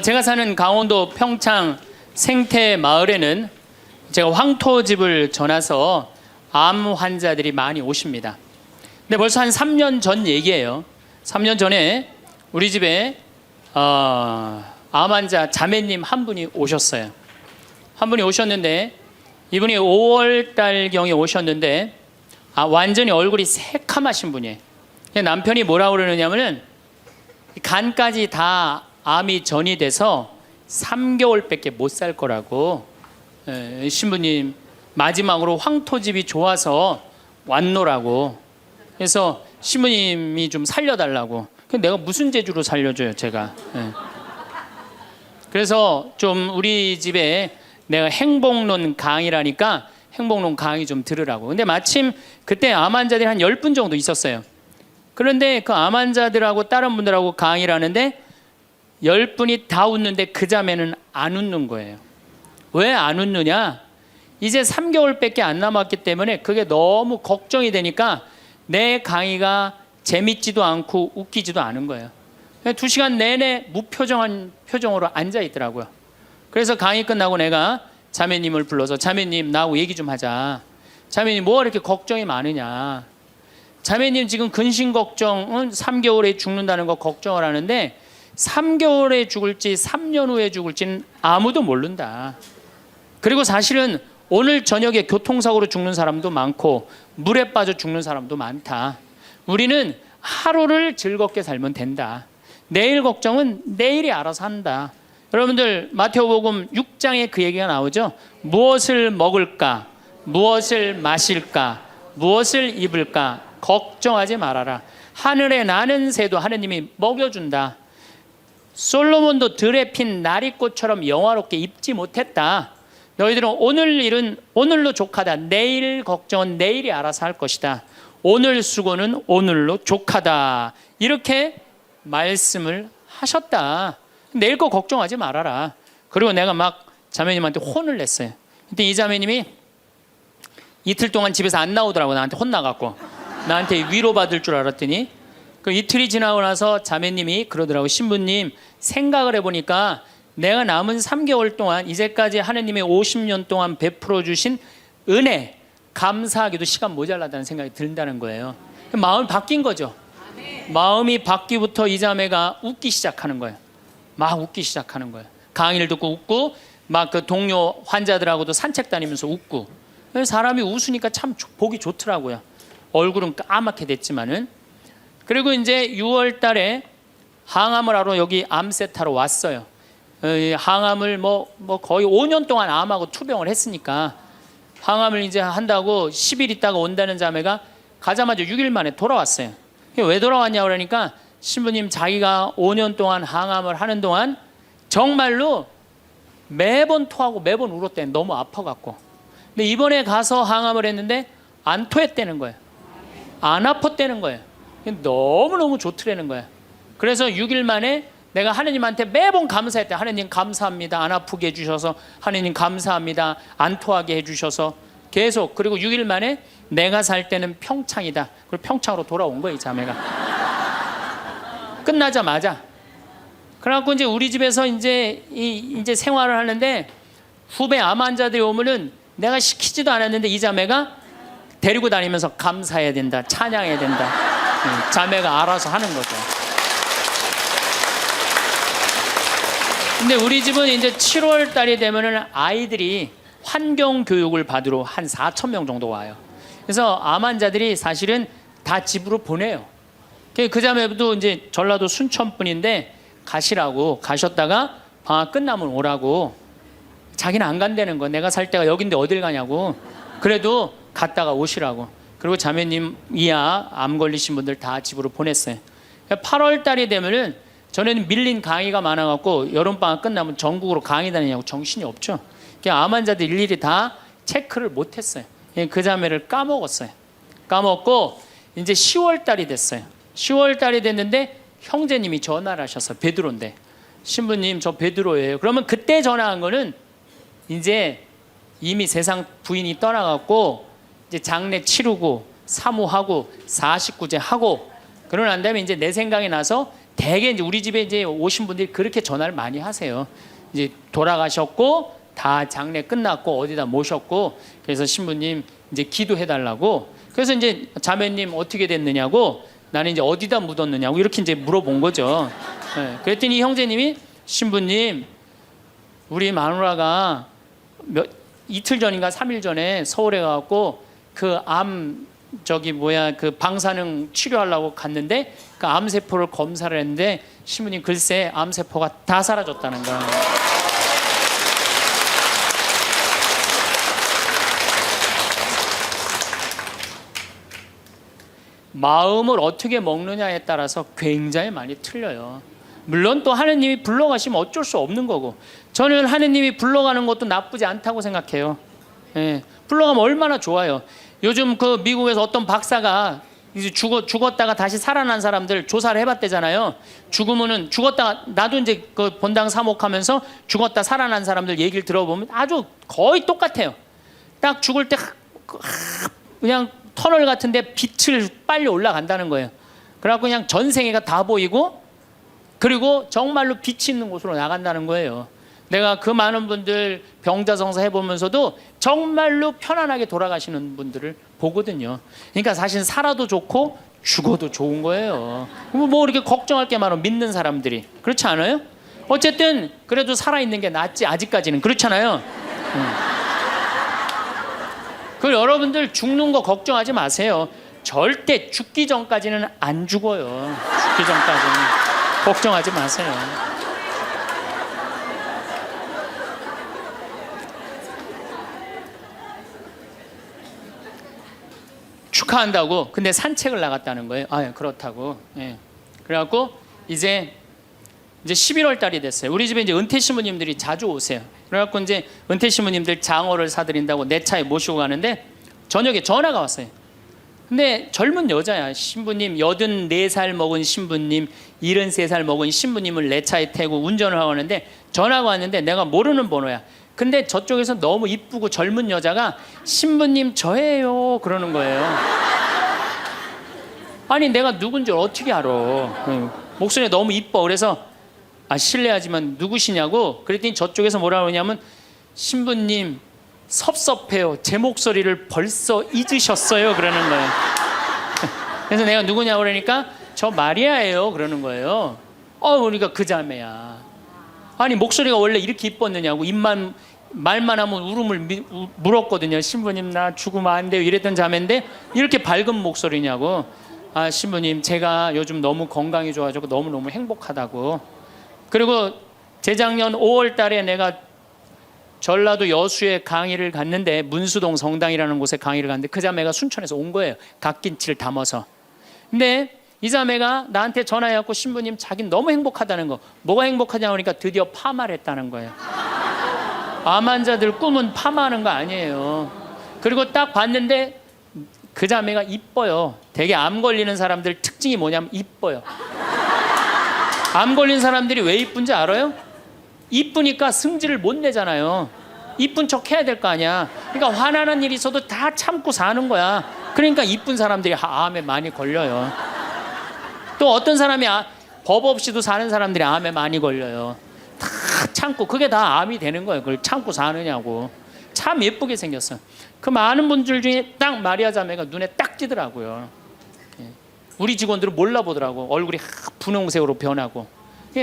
제가 사는 강원도 평창 생태 마을에는 제가 황토집을 전해서 암 환자들이 많이 오십니다. 근데 벌써 한 3년 전 얘기예요. 3년 전에 우리 집에 암 환자 자매님 한 분이 오셨어요. 한 분이 오셨는데 이분이 5월 달경에 오셨는데 완전히 얼굴이 새카마신 분이에요. 남편이 뭐라고 그러느냐면은 간까지 다 암이 전이 돼서 3개월밖에 못 살 거라고. 신부님 마지막으로 황토집이 좋아서 왔노라고. 그래서 신부님이 좀 살려달라고. 내가 무슨 재주로 살려줘요 제가. 그래서 좀 우리 집에 내가 행복론 강의라니까 행복론 강의 좀 들으라고. 근데 마침 그때 암 환자들이 한 10분 정도 있었어요. 그런데 그 암 환자들하고 다른 분들하고 강의를 하는데 10분이 다 웃는데 그 자매는 안 웃는 거예요. 왜 안 웃느냐? 이제 3개월밖에 안 남았기 때문에 그게 너무 걱정이 되니까 내 강의가 재밌지도 않고 웃기지도 않은 거예요. 2시간 내내 무표정한 표정으로 앉아 있더라고요. 그래서 강의 끝나고 내가 자매님을 불러서 자매님 나하고 얘기 좀 하자. 자매님 뭐가 이렇게 걱정이 많으냐. 자매님 지금 근심 걱정은 3개월에 죽는다는 거 걱정을 하는데 3개월에 죽을지 3년 후에 죽을지는 아무도 모른다. 그리고 사실은 오늘 저녁에 교통사고로 죽는 사람도 많고 물에 빠져 죽는 사람도 많다. 우리는 하루를 즐겁게 살면 된다. 내일 걱정은 내일이 알아서 한다. 여러분들 마태복음 6장에 그 얘기가 나오죠. 무엇을 먹을까? 무엇을 마실까? 무엇을 입을까? 걱정하지 말아라. 하늘에 나는 새도 하느님이 먹여준다. 솔로몬도 들에 핀 나리꽃처럼 영화롭게 입지 못했다. 너희들은 오늘 일은 오늘로 족하다. 내일 걱정은 내일이 알아서 할 것이다. 오늘 수고는 오늘로 족하다. 이렇게 말씀을 하셨다. 내일 거 걱정하지 말아라. 그리고 내가 막 자매님한테 혼을 냈어요. 근데 이 자매님이 이틀 동안 집에서 안 나오더라고. 나한테 혼나갖고. 나한테 위로받을 줄 알았더니 그 이틀이 지나고 나서 자매님이 그러더라고. 신부님 생각을 해보니까 내가 남은 3개월 동안 이제까지 하느님의 50년 동안 베풀어 주신 은혜 감사하기도 시간 모자라다는 생각이 든다는 거예요. 마음이 바뀐 거죠. 마음이 바뀌부터 이 자매가 웃기 시작하는 거예요. 막 웃기 시작하는 거예요. 강의를 듣고 웃고 막 그 동료 환자들하고도 산책 다니면서 웃고. 사람이 웃으니까 참 보기 좋더라고요. 얼굴은 까맣게 됐지만은. 그리고 이제 6월 달에 항암을 하러 여기 암세타로 왔어요. 항암을 뭐 거의 5년 동안 암하고 투병을 했으니까 항암을 이제 한다고 10일 있다가 온다는 자매가 가자마자 6일 만에 돌아왔어요. 왜 돌아왔냐 그러니까 신부님 자기가 5년 동안 항암을 하는 동안 정말로 매번 토하고 매번 울었대. 너무 아파갖고. 근데 이번에 가서 항암을 했는데 안 토했다는 거예요. 안 아팠다는 거예요. 너무너무 좋더라는 거예요. 그래서 6일 만에 내가 하느님한테 매번 감사했대. 하느님 감사합니다. 안 아프게 해주셔서. 하느님 감사합니다. 안 토하게 해주셔서. 계속. 그리고 6일 만에 내가 살 때는 평창이다. 그리고 평창으로 돌아온 거예요, 이 자매가. 끝나자마자. 그래갖고 이제 우리 집에서 이제 생활을 하는데 후배 암 환자들이 오면은 내가 시키지도 않았는데 이 자매가 데리고 다니면서 감사해야 된다. 찬양해야 된다. 자매가 알아서 하는 거죠. 근데 우리 집은 이제 7월 달이 되면은 아이들이 환경 교육을 받으러 한 4,000명 정도 와요. 그래서 암 환자들이 사실은 다 집으로 보내요. 그 자매도 이제 전라도 순천 분인데 가시라고 가셨다가 방학 끝나면 오라고. 자기는 안 간다는 거. 내가 살 때가 여긴데 어딜 가냐고. 그래도 갔다가 오시라고. 그리고 자매님 이하 암 걸리신 분들 다 집으로 보냈어요. 8월 달이 되면은 전에는 밀린 강의가 많아갖고 여름방학 끝나면 전국으로 강의 다니냐고 정신이 없죠. 암 환자들 일일이 다 체크를 못했어요. 그 자매를 까먹었어요. 까먹고 이제 10월 달이 됐어요. 10월 달이 됐는데 형제님이 전화를 하셨어요. 베드로인데. 신부님 저 베드로예요. 그러면 그때 전화한 거는 이제 이미 세상 부인이 떠나갖고 이제 장례 치르고 사모하고 49제 하고 그러고 난 다음에 이제 내 생각이 나서 대개 이제 우리 집에 이제 오신 분들이 그렇게 전화를 많이 하세요. 이제 돌아가셨고 다 장례 끝났고 어디다 모셨고 그래서 신부님 이제 기도해 달라고. 그래서 이제 자매님 어떻게 됐느냐고 나는 이제 어디다 묻었느냐고 이렇게 이제 물어본 거죠. 네. 그랬더니 형제님이 신부님 우리 마누라가 이틀 전인가 3일 전에 서울에 가갖고 그 그 방사능 치료하려고 갔는데 그 암세포를 검사를 했는데 신부님 글쎄 암세포가 다 사라졌다는 거야. 마음을 어떻게 먹느냐에 따라서 굉장히 많이 틀려요. 물론 또 하느님이 불러가시면 어쩔 수 없는 거고 저는 하느님이 불러가는 것도 나쁘지 않다고 생각해요. 예, 불러가면 얼마나 좋아요. 요즘 그 미국에서 어떤 박사가 이제 죽었다가 다시 살아난 사람들 조사를 해봤대잖아요. 죽었다가 나도 이제 그 본당 사목하면서 죽었다 살아난 사람들 얘기를 들어보면 아주 거의 똑같아요. 딱 죽을 때 그냥 터널 같은데 빛을 빨리 올라간다는 거예요. 그래갖고 그냥 전생애가 다 보이고 그리고 정말로 빛이 있는 곳으로 나간다는 거예요. 내가 그 많은 분들 병자성사 해보면서도 정말로 편안하게 돌아가시는 분들을 보거든요. 그러니까 사실 살아도 좋고 죽어도 좋은 거예요. 뭐 이렇게 걱정할 게 많아 믿는 사람들이. 그렇지 않아요? 어쨌든 그래도 살아있는 게 낫지 아직까지는. 그렇잖아요. 그 여러분들 죽는 거 걱정하지 마세요. 절대 죽기 전까지는 안 죽어요. 죽기 전까지는 걱정하지 마세요. 축하한다고 근데 산책을 나갔다는 거예요. 아, 그렇다고. 예. 그래갖고 이제 11월 달이 됐어요. 우리 집에 이제 은퇴 신부님들이 자주 오세요. 그래갖고 이제 은퇴 신부님들 장어를 사드린다고 내 차에 모시고 가는데 저녁에 전화가 왔어요. 근데 젊은 여자야. 신부님 84살 먹은 신부님 73살 먹은 신부님을 내 차에 태우고 운전을 하고 하는데 전화가 왔는데 내가 모르는 번호야. 근데 저쪽에서 너무 이쁘고 젊은 여자가 신부님 저예요 그러는 거예요. 아니 내가 누군지 어떻게 알아. 목소리가 너무 이뻐. 그래서 실례하지만 누구시냐고 그랬더니 저쪽에서 뭐라 그러냐면 신부님 섭섭해요. 제 목소리를 벌써 잊으셨어요 그러는 거예요. 그래서 내가 누구냐고 그러니까 저 마리아예요 그러는 거예요. 그러니까 그 자매야. 아니 목소리가 원래 이렇게 이뻤느냐고 말만 하면 울음을 물었거든요. 신부님 나 죽으면 안 돼요 이랬던 자매인데 이렇게 밝은 목소리냐고. 신부님 제가 요즘 너무 건강이 좋아지고 너무너무 행복하다고. 그리고 재작년 5월 달에 내가 전라도 여수에 강의를 갔는데 문수동 성당이라는 곳에 강의를 갔는데 그 자매가 순천에서 온 거예요. 갓김치를 담아서. 근데 이 자매가 나한테 전화해갖고 신부님 자기는 너무 행복하다는 거. 뭐가 행복하냐고 하니까 드디어 파마를 했다는 거예요. 암 환자들 꿈은 파마하는 거 아니에요. 그리고 딱 봤는데 그 자매가 이뻐요. 되게 암 걸리는 사람들 특징이 뭐냐면 이뻐요. 암 걸린 사람들이 왜 이쁜지 알아요? 이쁘니까 승질을 못 내잖아요. 이쁜 척 해야 될 거 아니야. 그러니까 화나는 일이 있어도 다 참고 사는 거야. 그러니까 이쁜 사람들이 암에 많이 걸려요. 또 어떤 사람이 법 없이도 사는 사람들이 암에 많이 걸려요. 다 참고 그게 다 암이 되는 거예요. 그걸 참고 사느냐고. 참 예쁘게 생겼어. 그 많은 분들 중에 딱 마리아 자매가 눈에 딱 띄더라고요. 우리 직원들은 몰라보더라고. 얼굴이 분홍색으로 변하고.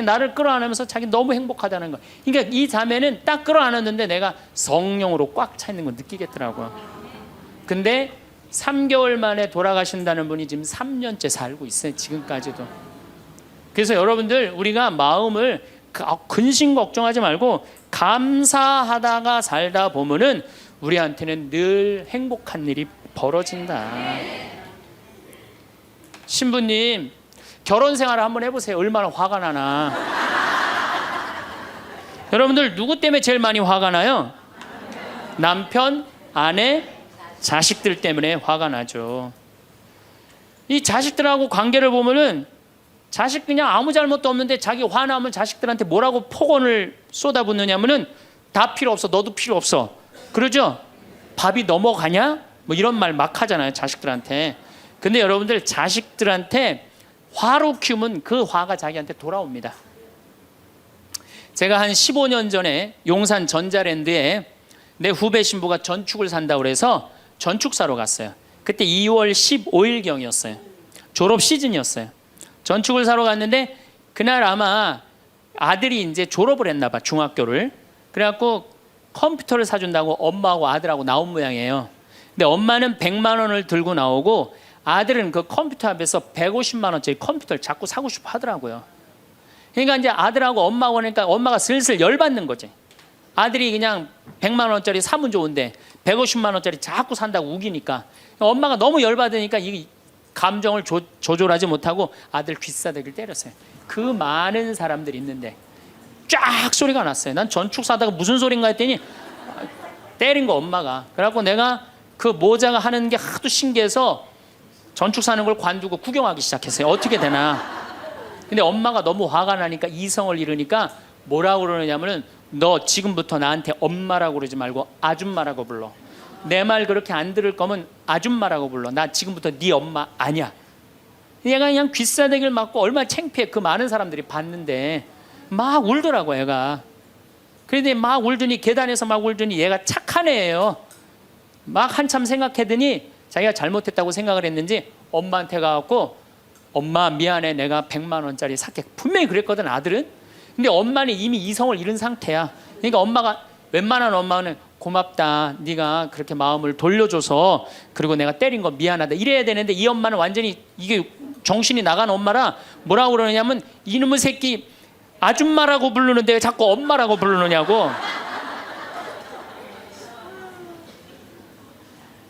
나를 끌어안으면서 자기 너무 행복하다는 거. 그러니까 이 자매는 딱 끌어안았는데 내가 성령으로 꽉 차 있는 거 느끼겠더라고요. 근데 3개월 만에 돌아가신다는 분이 지금 3년째 살고 있어요. 지금까지도. 그래서 여러분들 우리가 마음을 근심 걱정하지 말고 감사하다가 살다 보면은 우리한테는 늘 행복한 일이 벌어진다. 신부님 결혼 생활을 한번 해보세요. 얼마나 화가 나나. 여러분들 누구 때문에 제일 많이 화가 나요? 남편, 아내, 자식들 때문에 화가 나죠. 이 자식들하고 관계를 보면은 자식 그냥 아무 잘못도 없는데 자기 화나면 자식들한테 뭐라고 폭언을 쏟아붓느냐면은 다 필요 없어. 너도 필요 없어. 그러죠? 밥이 넘어가냐? 뭐 이런 말 막 하잖아요. 자식들한테. 근데 여러분들 자식들한테 화로 키우면 그 화가 자기한테 돌아옵니다. 제가 한 15년 전에 용산 전자랜드에 내 후배 신부가 전축을 산다고 그래서 전축 사러 갔어요. 그때 2월 15일경이었어요. 졸업 시즌이었어요. 전축을 사러 갔는데 그날 아마 아들이 이제 졸업을 했나 봐, 중학교를. 그래갖고 컴퓨터를 사준다고 엄마하고 아들하고 나온 모양이에요. 근데 엄마는 100만 원을 들고 나오고 아들은 그 컴퓨터 앞에서 150만 원짜리 컴퓨터를 자꾸 사고 싶어 하더라고요. 그러니까 이제 아들하고 엄마하고 하니까 엄마가 슬슬 열받는 거지. 아들이 그냥 100만 원짜리 사면 좋은데 150만 원짜리 자꾸 산다고 우기니까 엄마가 너무 열받으니까 이 감정을 조절하지 못하고 아들 귀싸대기를 때렸어요. 그 많은 사람들이 있는데 쫙 소리가 났어요. 난 전축 사다가 무슨 소린가 했더니 때린 거 엄마가. 그래갖고 내가 그 모자가 하는 게 하도 신기해서 전축 사는 걸 관두고 구경하기 시작했어요. 어떻게 되나. 근데 엄마가 너무 화가 나니까 이성을 잃으니까 뭐라고 그러느냐면은 너 지금부터 나한테 엄마라고 그러지 말고 아줌마라고 불러. 내 말 그렇게 안 들을 거면 아줌마라고 불러. 나 지금부터 네 엄마 아니야. 얘가 그냥 귀싸대기를 맞고 얼마나 창피해. 그 많은 사람들이 봤는데 막 울더라고 애가. 그런데 막 울더니 계단에서 막 울더니 얘가 착한 애예요. 막 한참 생각하더니 자기가 잘못했다고 생각을 했는지 엄마한테 가갖고 엄마 미안해, 내가 100만 원짜리 살게. 분명히 그랬거든 아들은. 근데 엄마는 이미 이성을 잃은 상태야. 그러니까 엄마가, 웬만한 엄마는 고맙다, 네가 그렇게 마음을 돌려줘서, 그리고 내가 때린 거 미안하다 이래야 되는데 이 엄마는 완전히 이게 정신이 나간 엄마라 뭐라고 그러냐면 이놈의 새끼 아줌마라고 부르는데 왜 자꾸 엄마라고 부르느냐고.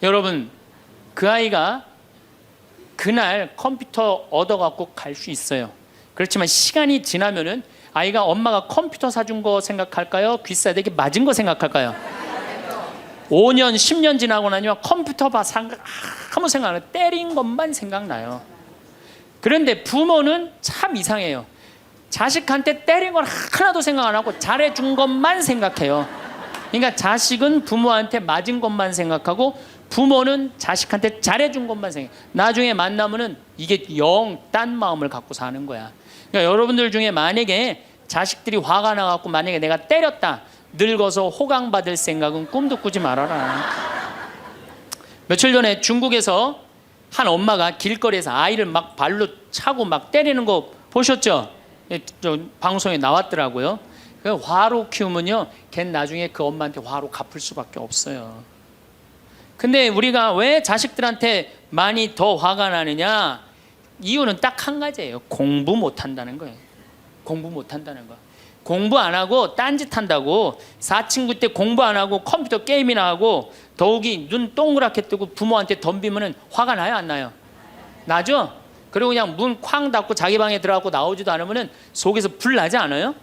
여러분, 그 아이가 그날 컴퓨터 얻어갖고 갈 수 있어요. 그렇지만 시간이 지나면은 아이가 엄마가 컴퓨터 사준 거 생각할까요? 귀싸대기 맞은 거 생각할까요? 5년, 10년 지나고 나면 컴퓨터 아무 생각 안 해요. 때린 것만 생각나요. 그런데 부모는 참 이상해요. 자식한테 때린 건 하나도 생각 안 하고 잘해준 것만 생각해요. 그러니까 자식은 부모한테 맞은 것만 생각하고 부모는 자식한테 잘해준 것만 생각해. 나중에 만나면은 이게 영 딴 마음을 갖고 사는 거야. 그러니까 여러분들 중에 만약에 자식들이 화가 나갖고 만약에 내가 때렸다, 늙어서 호강받을 생각은 꿈도 꾸지 말아라. 며칠 전에 중국에서 한 엄마가 길거리에서 아이를 막 발로 차고 막 때리는 거 보셨죠? 방송에 나왔더라고요. 화로 키우면요, 걔는 나중에 그 엄마한테 화로 갚을 수밖에 없어요. 근데 우리가 왜 자식들한테 많이 더 화가 나느냐? 이유는 딱 한 가지예요. 공부 못한다는 거예요. 공부 못한다는 거. 공부 안 하고 딴짓 한다고. 사친구 때 공부 안 하고 컴퓨터 게임이나 하고 더욱이 눈 동그랗게 뜨고 부모한테 덤비면 화가 나요, 안 나요? 나죠? 그리고 그냥 문 쾅 닫고 자기 방에 들어가고 나오지도 않으면 속에서 불 나지 않아요?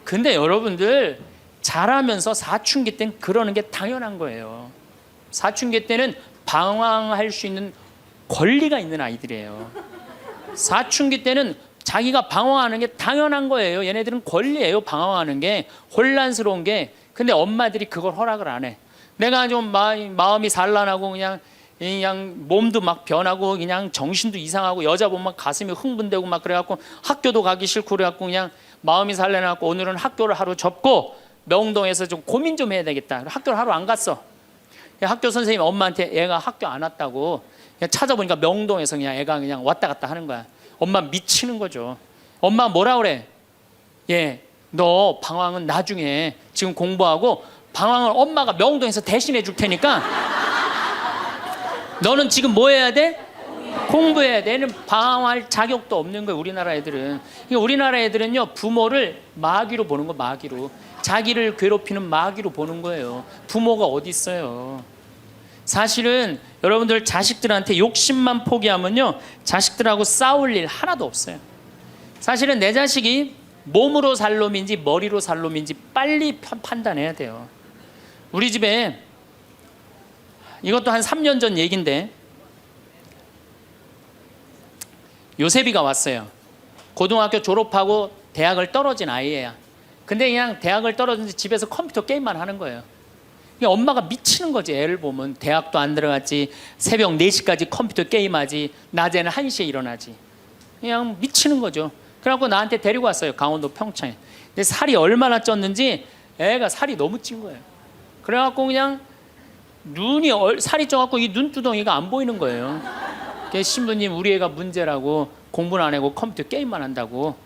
근데 여러분들 자라면서 사춘기 때는 그러는 게 당연한 거예요. 사춘기 때는 방황할 수 있는 권리가 있는 아이들이에요. 사춘기 때는 자기가 방황하는 게 당연한 거예요. 얘네들은 권리예요, 방황하는 게. 혼란스러운 게. 근데 엄마들이 그걸 허락을 안 해. 내가 좀 마음이 산란하고 그냥 몸도 막 변하고 그냥 정신도 이상하고 여자 보면 가슴이 흥분되고 막 그래갖고 학교도 가기 싫고 그래갖고 그냥 마음이 산란해갖고 오늘은 학교를 하루 접고 명동에서 좀 고민 좀 해야 되겠다. 학교를 하루 안 갔어. 학교 선생님이 엄마한테 애가 학교 안 왔다고 그냥 찾아보니까 명동에서 그냥 애가 그냥 왔다 갔다 하는 거야. 엄마 미치는 거죠. 엄마 뭐라 그래? 예, 너 방황은 나중에 지금 공부하고 방황을 엄마가 명동에서 대신해 줄 테니까 너는 지금 뭐 해야 돼? 공부해야 돼. 얘는 방황할 자격도 없는 거예요, 우리나라 애들은. 우리나라 애들은요, 부모를 마귀로 보는 거, 마귀로. 자기를 괴롭히는 마귀로 보는 거예요. 부모가 어디 있어요? 사실은 여러분들 자식들한테 욕심만 포기하면요, 자식들하고 싸울 일 하나도 없어요. 사실은 내 자식이 몸으로 살 놈인지 머리로 살 놈인지 빨리 판단해야 돼요. 우리 집에 이것도 한 3년 전 얘기인데 요셉이가 왔어요. 고등학교 졸업하고 대학을 떨어진 아이예요. 근데 그냥 대학을 떨어졌는데 집에서 컴퓨터 게임만 하는 거예요. 엄마가 미치는 거지. 애를 보면 대학도 안 들어갔지, 새벽 4시까지 컴퓨터 게임하지, 낮에는 1시에 일어나지. 그냥 미치는 거죠. 그래갖고 나한테 데리고 왔어요. 강원도 평창에. 근데 살이 얼마나 쪘는지 애가 살이 너무 찐 거예요. 그래갖고 그냥 살이 쪄갖고 이 눈두덩이가 안 보이는 거예요. 그래서 신부님 우리 애가 문제라고 공부는 안 하고 컴퓨터 게임만 한다고.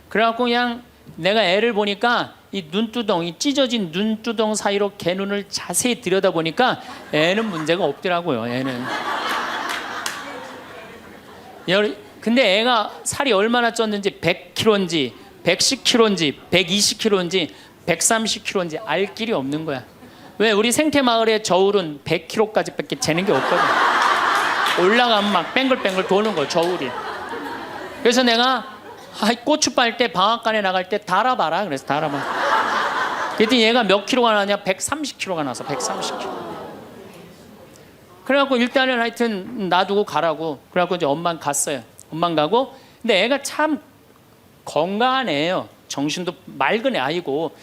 그래갖고 그냥 내가 애를 보니까 이 눈두덩이 찢어진 눈두덩 사이로 걔 눈을 자세히 들여다보니까 애는 문제가 없더라고요. 애는. 근데 애가 살이 얼마나 쪘는지 100kg인지 110kg인지 120kg인지 130kg인지 알 길이 없는 거야. 왜? 우리 생태마을의 저울은 100kg까지 밖에 재는 게 없거든. 올라가면 막 뱅글뱅글 도는 거 저울이. 그래서 내가 고추 빨 때 방앗간에 나갈 때 달아봐라. 그래서 달아봐. 그랬더니 얘가 몇 킬로가 나냐? 130kg가 나서 130kg. 그래갖고 일단은 하여튼 놔두고 가라고. 그래갖고 이제 엄마는 갔어요. 엄마는 가고. 근데 애가 참 건강한 애예요. 정신도 맑은 애 아이고.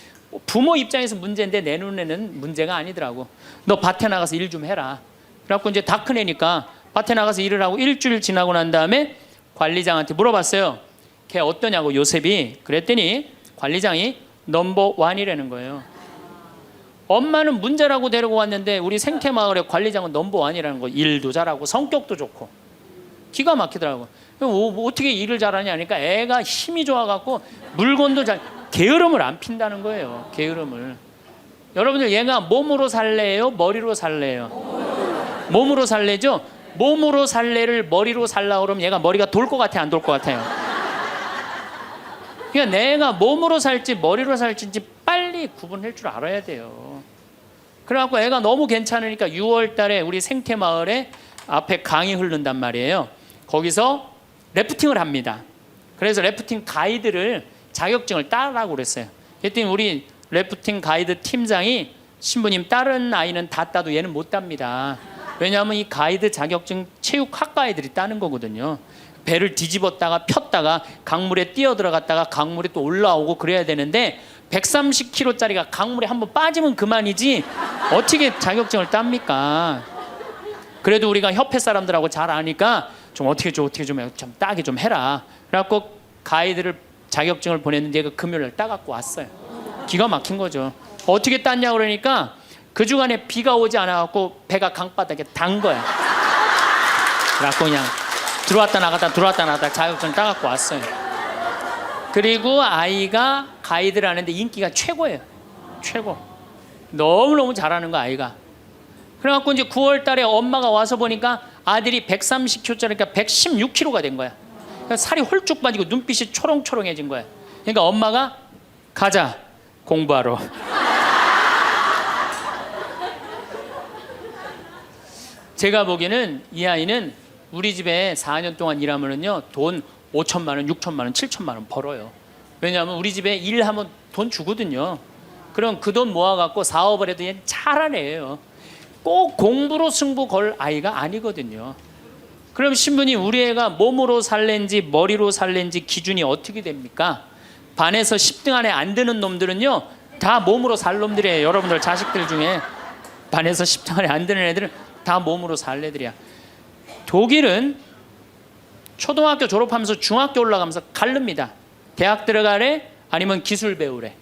부모 입장에서 문제인데 내 눈에는 문제가 아니더라고. 너 밭에 나가서 일 좀 해라. 그래갖고 이제 다 큰 애니까 밭에 나가서 일을 하고 일주일 지나고 난 다음에 관리장한테 물어봤어요. 걔 어떠냐고 요셉이. 그랬더니 관리장이 넘버 원이라는 거예요. 엄마는 문제라고 데리고 왔는데 우리 생태마을의 관리장은 넘버 원이라는 거. 일도 잘하고 성격도 좋고 기가 막히더라고. 뭐 어떻게 일을 잘하냐 하니까 애가 힘이 좋아갖고 물건도 잘 게으름을 안 핀다는 거예요. 게으름을. 여러분들 얘가 몸으로 살래요? 머리로 살래요? 몸으로 살래죠? 몸으로 살래를 머리로 살라 그러면 얘가 머리가 돌 것 같아 안 돌 것 같아요? 그러니까 내가 몸으로 살지 머리로 살지 빨리 구분할 줄 알아야 돼요. 그래갖고 애가 너무 괜찮으니까 6월 달에 우리 생태마을에 앞에 강이 흐른단 말이에요. 거기서 래프팅을 합니다. 그래서 래프팅 가이드를 자격증을 따라고 그랬어요. 그랬더니 우리 래프팅 가이드 팀장이 신부님 다른 아이는 다 따도 얘는 못 땁니다. 왜냐하면 이 가이드 자격증 체육학과 아이들이 따는 거거든요. 배를 뒤집었다가 폈다가 강물에 뛰어 들어갔다가 강물에 또 올라오고 그래야 되는데 130kg짜리가 강물에 한번 빠지면 그만이지 어떻게 자격증을 땁니까? 그래도 우리가 협회 사람들하고 잘 아니까 좀 어떻게 좀 따게 좀 해라. 그래갖고 가이드를 자격증을 보냈는데 그 금요일날 따갖고 왔어요. 기가 막힌 거죠. 어떻게 땄냐 그러니까 그 주간에 비가 오지 않아갖고 배가 강바닥에 단 거야. 그래갖고 그냥 들어왔다 나갔다 자격증 따갖고 왔어요. 그리고 아이가 가이드를 하는데 인기가 최고예요. 최고. 너무너무 잘하는 거 아이가. 그래갖고 이제 9월 달에 엄마가 와서 보니까 아들이 130kg짜리니까 116kg가 된 거야. 그러니까 살이 홀쭉 빠지고 눈빛이 초롱초롱해진 거야. 그러니까 엄마가 가자 공부하러. 제가 보기에는 이 아이는 우리 집에 4년 동안 일하면은요 돈 5천만 원, 6천만 원, 7천만 원 벌어요. 왜냐하면 우리 집에 일하면 돈 주거든요. 그럼 그 돈 모아갖고 사업을 해도 얘는 잘하는 애예요. 꼭 공부로 승부 걸 아이가 아니거든요. 그럼 신부님 우리 애가 몸으로 살랜지 머리로 살랜지 기준이 어떻게 됩니까? 반에서 10등 안에 안 드는 놈들은요 다 몸으로 살 놈들이에요. 여러분들 자식들 중에 반에서 10등 안에 안 드는 애들은 다 몸으로 살 애들이야. 독일은 초등학교 졸업하면서 중학교 올라가면서 갈릅니다. 대학 들어가래 아니면 기술 배우래.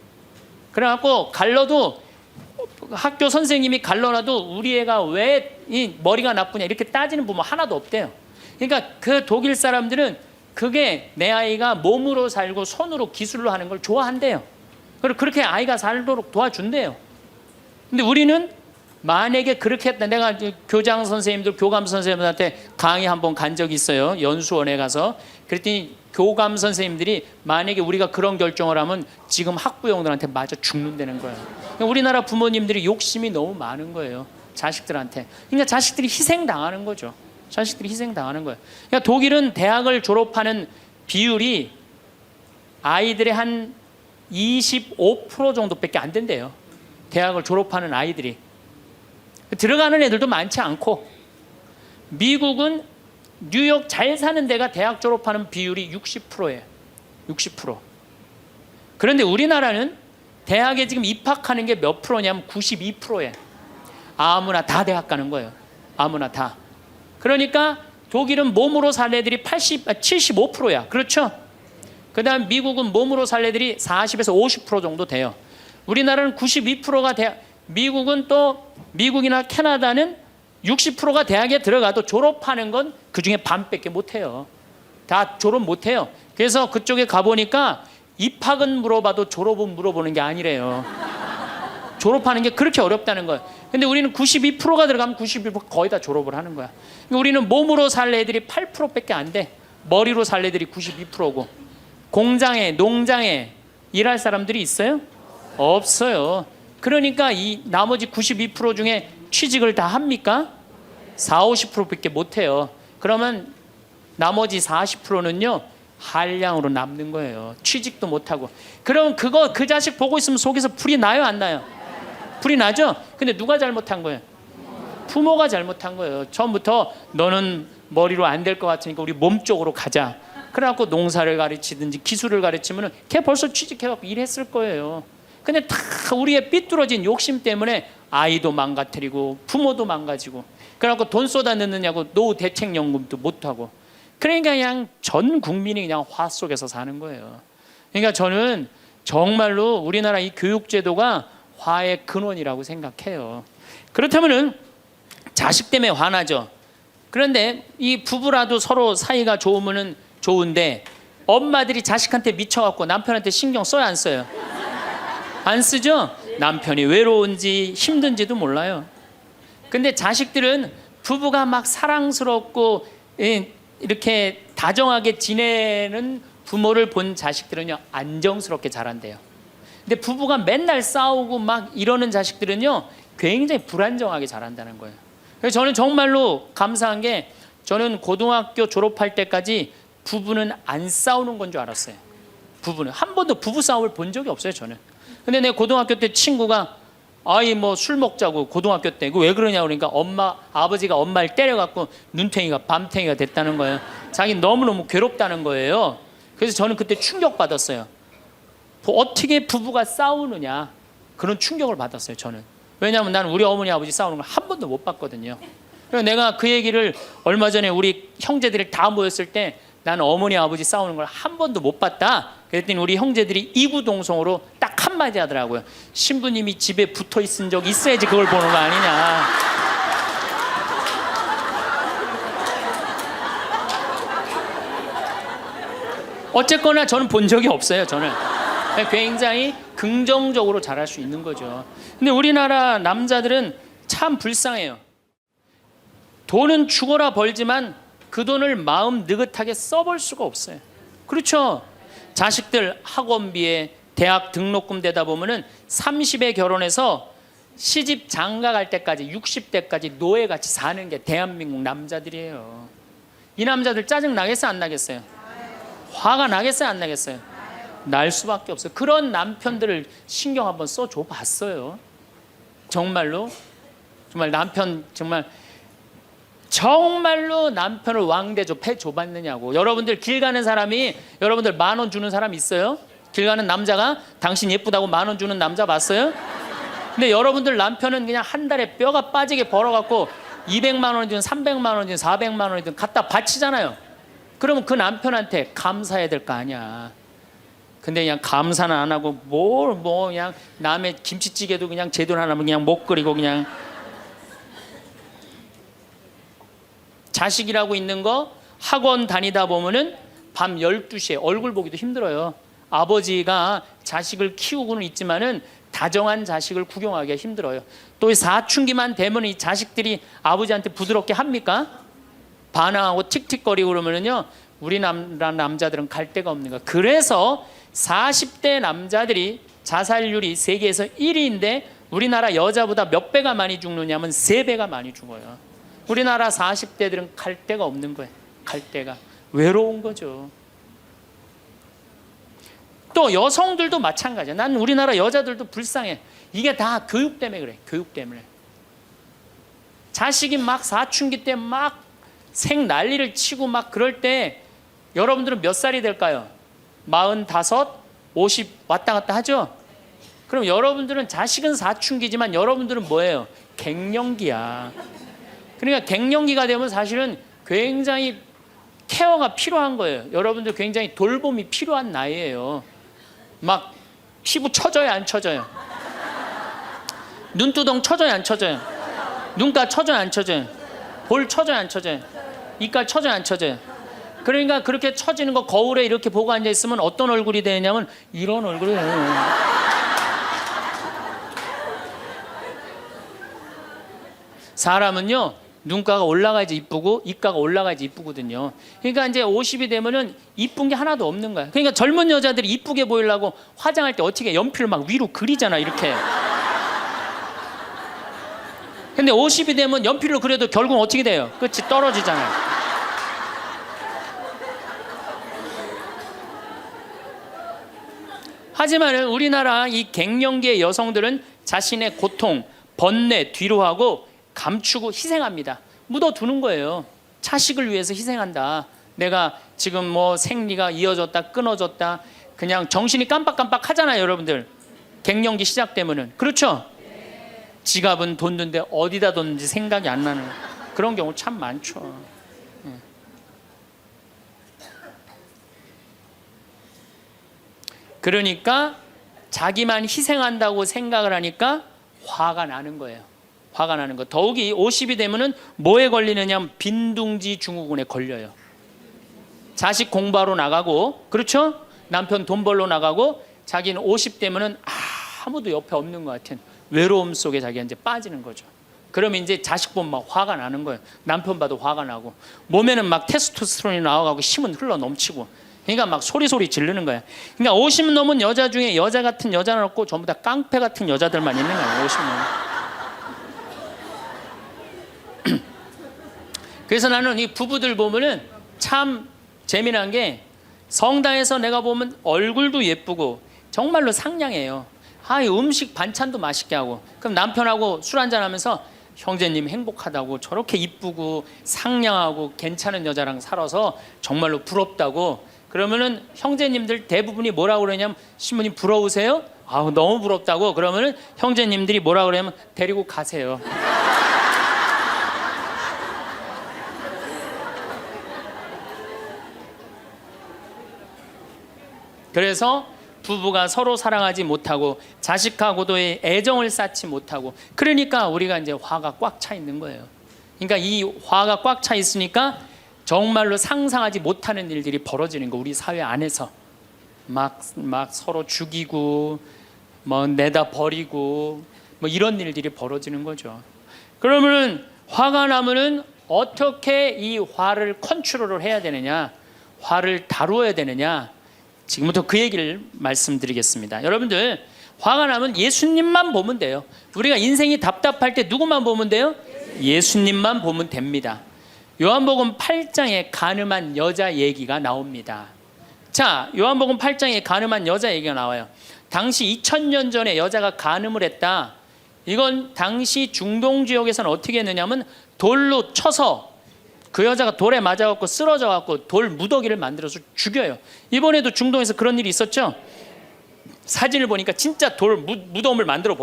그래갖고 갈러도 학교 선생님이 갈러놔도 우리 애가 왜 이 머리가 나쁘냐 이렇게 따지는 부모 하나도 없대요. 그러니까 그 독일 사람들은 그게 내 아이가 몸으로 살고 손으로 기술로 하는 걸 좋아한대요. 그리고 그렇게 아이가 살도록 도와준대요. 근데 우리는 만약에 그렇게 했다. 내가 교장 선생님들, 교감 선생님들한테 강의 한번 간 적이 있어요. 연수원에 가서. 그랬더니 교감 선생님들이 만약에 우리가 그런 결정을 하면 지금 학부형들한테 맞아 죽는다는 거예요. 우리나라 부모님들이 욕심이 너무 많은 거예요. 자식들한테. 그러니까 자식들이 희생당하는 거죠. 자식들이 희생당하는 거예요. 그러니까 독일은 대학을 졸업하는 비율이 아이들의 한 25% 정도밖에 안 된대요. 대학을 졸업하는 아이들이. 들어가는 애들도 많지 않고, 미국은 뉴욕 잘 사는 데가 대학 졸업하는 비율이 60%예요. 60%. 그런데 우리나라는 대학에 지금 입학하는 게 몇 프로냐면 92%예요. 아무나 다 대학 가는 거예요. 아무나 다. 그러니까 독일은 몸으로 살 애들이 75%야. 그렇죠? 그 다음 미국은 몸으로 살 애들이 40에서 50% 정도 돼요. 우리나라는 92%가 미국은 또 미국이나 캐나다는 60%가 대학에 들어가도 졸업하는 건 그중에 반밖에 못해요. 다 졸업 못해요. 그래서 그쪽에 가보니까 입학은 물어봐도 졸업은 물어보는 게 아니래요. 졸업하는 게 그렇게 어렵다는 거예요. 근데 우리는 92%가 들어가면 91% 거의 다 졸업을 하는 거야. 우리는 몸으로 살 애들이 8%밖에 안 돼. 머리로 살 애들이 92%고. 공장에, 농장에 일할 사람들이 있어요? 없어요. 그러니까 이 나머지 92% 중에 취직을 다 합니까? 40-50%밖에 못 해요. 그러면 나머지 40%는요 한량으로 남는 거예요. 취직도 못 하고. 그럼 그 자식 보고 있으면 속에서 불이 나요, 안 나요? 불이 나죠? 근데 누가 잘못한 거예요? 부모가 잘못한 거예요. 처음부터 너는 머리로 안 될 것 같으니까 우리 몸 쪽으로 가자. 그래갖고 농사를 가르치든지 기술을 가르치면은 걔 벌써 취직해갖고 일했을 거예요. 근데 다 우리의 삐뚤어진 욕심 때문에 아이도 망가뜨리고 부모도 망가지고, 그래갖고 돈 쏟아 넣느냐고 노후 대책연금도 못하고. 그러니까 그냥 전 국민이 그냥 화 속에서 사는 거예요. 그러니까 저는 정말로 우리나라 이 교육제도가 화의 근원이라고 생각해요. 그렇다면은 자식 때문에 화나죠. 그런데 이 부부라도 서로 사이가 좋으면은 좋은데, 엄마들이 자식한테 미쳐갖고 남편한테 신경 써야 안 써요? 안 쓰죠? 남편이 외로운지 힘든지도 몰라요. 근데 자식들은 부부가 막 사랑스럽고 이렇게 다정하게 지내는 부모를 본 자식들은요 안정스럽게 자란대요. 근데 부부가 맨날 싸우고 막 이러는 자식들은요 굉장히 불안정하게 자란다는 거예요. 그래서 저는 정말로 감사한 게, 저는 고등학교 졸업할 때까지 부부는 안 싸우는 건 줄 알았어요. 부부는 한 번도 부부 싸움을 본 적이 없어요, 저는. 근데 내 고등학교 때 친구가 아이 뭐 술 먹자고 고등학교 때, 그 왜 그러냐 그러니까 아버지가 엄마를 때려갖고 눈탱이가 밤탱이가 됐다는 거예요. 자기 너무너무 괴롭다는 거예요. 그래서 저는 그때 충격받았어요. 어떻게 부부가 싸우느냐, 그런 충격을 받았어요, 저는. 왜냐하면 나는 우리 어머니 아버지 싸우는 걸 한 번도 못 봤거든요. 그래서 내가 그 얘기를 얼마 전에 우리 형제들이 다 모였을 때, 나는 어머니 아버지 싸우는 걸 한 번도 못 봤다. 그랬더니 우리 형제들이 이구동성으로 딱 한마디 하더라고요. 신부님이 집에 붙어 있은 적 있어야지 그걸 보는 거 아니냐. 어쨌거나 저는 본 적이 없어요. 저는 굉장히 긍정적으로 잘할 수 있는 거죠. 근데 우리나라 남자들은 참 불쌍해요. 돈은 죽어라 벌지만 그 돈을 마음 느긋하게 써볼 수가 없어요. 그렇죠? 자식들 학원비에 대학 등록금 대다 보면은 30에 결혼해서 시집 장가 갈 때까지 60대까지 노예같이 사는 게 대한민국 남자들이에요. 이 남자들 짜증 나겠어요, 안 나겠어요? 화가 나겠어요, 안 나겠어요? 날 수밖에 없어요. 그런 남편들을 신경 한번 써줘 봤어요. 정말로 남편 정말로 남편을 왕대조 패줘봤느냐고. 여러분들 길 가는 사람이, 여러분들 10,000원 주는 사람 있어요? 길 가는 남자가 당신 예쁘다고 10,000원 주는 남자 봤어요? 근데 여러분들 남편은 그냥 한 달에 뼈가 빠지게 벌어갖고 200만 원이든 300만 원이든 400만 원이든 갖다 바치잖아요. 그러면 그 남편한테 감사해야 될 거 아니야. 근데 그냥 감사는 안 하고 그냥 남의 김치찌개도 그냥 제대로 안 하면 그냥 못 끓이고, 그냥 자식이라고 있는 거 학원 다니다 보면은 밤 12시에 얼굴 보기도 힘들어요. 아버지가 자식을 키우고는 있지만은 다정한 자식을 구경하기가 힘들어요. 또 사춘기만 되면 이 자식들이 아버지한테 부드럽게 합니까? 반항하고 틱틱거리고 그러면은요 우리나라 남자들은 갈 데가 없는 거예요. 그래서 40대 남자들이 자살률이 세계에서 1위인데 우리나라 여자보다 몇 배가 많이 죽느냐면 3배가 많이 죽어요. 우리나라 40대들은 갈 데가 없는 거예요. 갈 데가. 외로운 거죠. 또 여성들도 마찬가지야. 난 우리나라 여자들도 불쌍해. 이게 다 교육 때문에 그래. 교육 때문에. 자식이 막 사춘기 때 막 생 난리를 치고 막 그럴 때 여러분들은 몇 살이 될까요? 45, 50 왔다 갔다 하죠? 그럼 여러분들은 자식은 사춘기지만 여러분들은 뭐예요? 갱년기야. 그러니까 갱년기가 되면 사실은 굉장히 케어가 필요한 거예요. 여러분들 굉장히 돌봄이 필요한 나이예요. 막 피부 처져요, 안 처져요? 눈두덩 처져요, 안 처져요? 눈가 처져요, 안 처져요? 볼 처져요, 안 처져요? 이깔 처져요, 안 처져요? 그러니까 그렇게 처지는 거 거울에 이렇게 보고 앉아 있으면 어떤 얼굴이 되냐면 이런 얼굴이 돼요. 사람은요, 눈가가 올라가야지 이쁘고 입가가 올라가야지 이쁘거든요. 그러니까 이제 50이 되면은 이쁜 게 하나도 없는 거야. 그러니까 젊은 여자들이 이쁘게 보이려고 화장할 때 어떻게 연필을 막 위로 그리잖아, 이렇게. 근데 50이 되면 연필로 그려도 결국은 어떻게 돼요? 끝이 떨어지잖아요. 하지만 우리나라 이 갱년기의 여성들은 자신의 고통, 번뇌 뒤로 하고 감추고 희생합니다. 묻어두는 거예요. 자식을 위해서 희생한다. 내가 지금 뭐 생리가 이어졌다 끊어졌다 그냥 정신이 깜빡깜빡 하잖아요, 여러분들. 갱년기 시작되면은. 그렇죠? 지갑은 뒀는데 어디다 뒀는지 생각이 안 나는 그런 경우 참 많죠. 그러니까 자기만 희생한다고 생각을 하니까 화가 나는 거예요. 화가 나는 거. 더욱이 50이 되면은 뭐에 걸리느냐? 빈둥지 증후군에 걸려요. 자식 공부하러 나가고, 그렇죠? 남편 돈 벌러 나가고, 자기는 50 되면은 아무도 옆에 없는 것 같은 외로움 속에 자기가 이제 빠지는 거죠. 그러면 이제 자식 보면 막 화가 나는 거예요. 남편 봐도 화가 나고, 몸에는 막 테스토스테론이 나와가고 힘은 흘러 넘치고, 그러니까 막 소리 지르는 거야. 그러니까 50 넘은 여자 중에 여자 같은 여자는 없고 전부 다 깡패 같은 여자들만 있는 거예요. 50 넘은. 그래서 나는 이 부부들 보면은 참 재미난 게 성당에서 내가 보면 얼굴도 예쁘고 정말로 상냥해요. 이 음식 반찬도 맛있게 하고, 그럼 남편하고 술 한잔 하면서 형제님 행복하다고, 저렇게 이쁘고 상냥하고 괜찮은 여자랑 살아서 정말로 부럽다고. 그러면은 형제님들 대부분이 뭐라고 그러냐면, 신부님 부러우세요? 너무 부럽다고. 그러면은 형제님들이 뭐라고 그러냐면 데리고 가세요. 그래서 부부가 서로 사랑하지 못하고 자식하고도의 애정을 쌓지 못하고, 그러니까 우리가 이제 화가 꽉 차 있는 거예요. 그러니까 이 화가 꽉 차 있으니까 정말로 상상하지 못하는 일들이 벌어지는 거. 우리 사회 안에서 막 서로 죽이고 뭐 내다 버리고 뭐 이런 일들이 벌어지는 거죠. 그러면은 화가 나면은 어떻게 이 화를 컨트롤을 해야 되느냐, 화를 다루어야 되느냐, 지금부터 그 얘기를 말씀드리겠습니다. 여러분들, 화가 나면 예수님만 보면 돼요. 우리가 인생이 답답할 때 누구만 보면 돼요? 예수님만 보면 됩니다. 요한복음 8장에 가늠한 여자 얘기가 나옵니다. 자, 요한복음 8장에 가늠한 여자 얘기가 나와요. 당시 2000년 전에 여자가 가늠을 했다. 이건 당시 중동 지역에서는 어떻게 했느냐면 돌로 쳐서 그 여자가 돌에 맞아갖고 쓰러져갖고 돌 무더기를 만들어서 죽여요. 이번에도 중동에서 그런 일이 있었죠. 사진을 보니까 진짜 돌 무덤을 만들어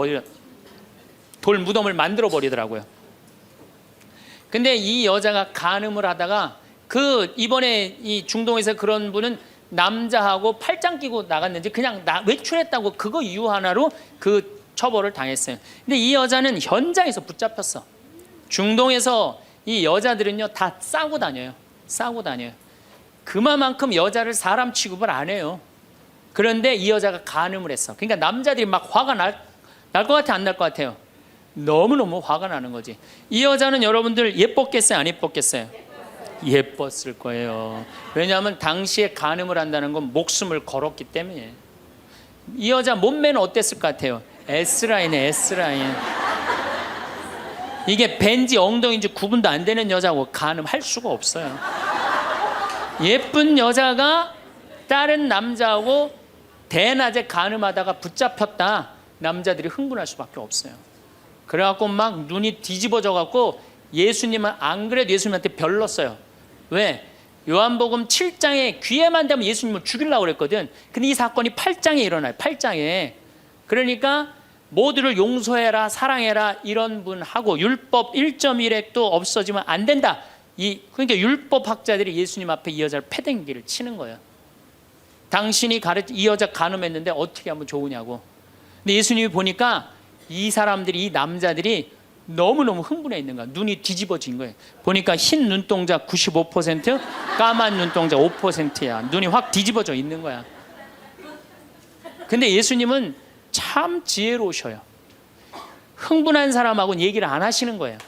버리더라고요. 근데 이 여자가 간음을 하다가 이번에 이 중동에서 그런 분은 남자하고 팔짱 끼고 나갔는지 그냥 외출했다고 그거 이유 하나로 그 처벌을 당했어요. 근데 이 여자는 현장에서 붙잡혔어. 중동에서 이 여자들은요 다 싸고 다녀요. 그만큼 여자를 사람 취급을 안 해요. 그런데 이 여자가 간음을 했어. 그러니까 남자들이 막 화가 날 것 같아, 안 날 것 같아요? 너무너무 화가 나는 거지. 이 여자는 여러분들 예뻤겠어요, 안 예뻤겠어요? 예뻤을 거예요. 왜냐하면 당시에 간음을 한다는 건 목숨을 걸었기 때문에. 이 여자 몸매는 어땠을 것 같아요? S라인에 S라인. 이게 벤지 엉덩이인지 구분도 안 되는 여자고 간음할 수가 없어요. 예쁜 여자가 다른 남자하고 대낮에 간음하다가 붙잡혔다. 남자들이 흥분할 수밖에 없어요. 그래갖고 막 눈이 뒤집어져 갖고 예수님은 안 그래도 예수님한테 별렀어요. 왜? 요한복음 7장에 귀에만 대면 예수님을 죽이려고 그랬거든. 근데 이 사건이 8장에 일어나요. 8장에. 그러니까 모두를 용서해라, 사랑해라 이런 분하고 율법 1.1획도 없어지면 안 된다. 그러니까 율법학자들이 예수님 앞에 이 여자를 패댕기를 치는 거예요. 당신이 이 여자 간음했는데 어떻게 하면 좋으냐고. 근데 예수님이 보니까 이 사람들이, 이 남자들이 너무너무 흥분해 있는 거야. 눈이 뒤집어진 거예요. 보니까 흰 눈동자 95%, 까만 눈동자 5%야. 눈이 확 뒤집어져 있는 거야. 근데 예수님은 참 지혜로우셔요. 흥분한 사람하고는 얘기를 안 하시는 거예요.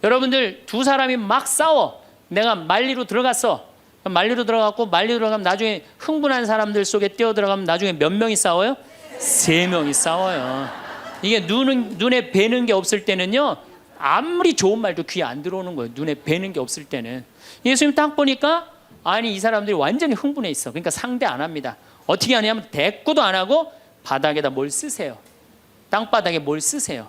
여러분들, 두 사람이 막 싸워. 내가 말리로 들어갔어. 말리로 들어가면 나중에 흥분한 사람들 속에 뛰어들어가면 나중에 몇 명이 싸워요? 3명이 싸워요. 이게 눈에 뵈는 게 없을 때는요, 아무리 좋은 말도 귀에 안 들어오는 거예요. 눈에 뵈는 게 없을 때는. 예수님 딱 보니까 아니 이 사람들이 완전히 흥분해 있어. 그러니까 상대 안 합니다. 어떻게 하냐면 대꾸도 안 하고 바닥에다 뭘 쓰세요. 땅바닥에 뭘 쓰세요.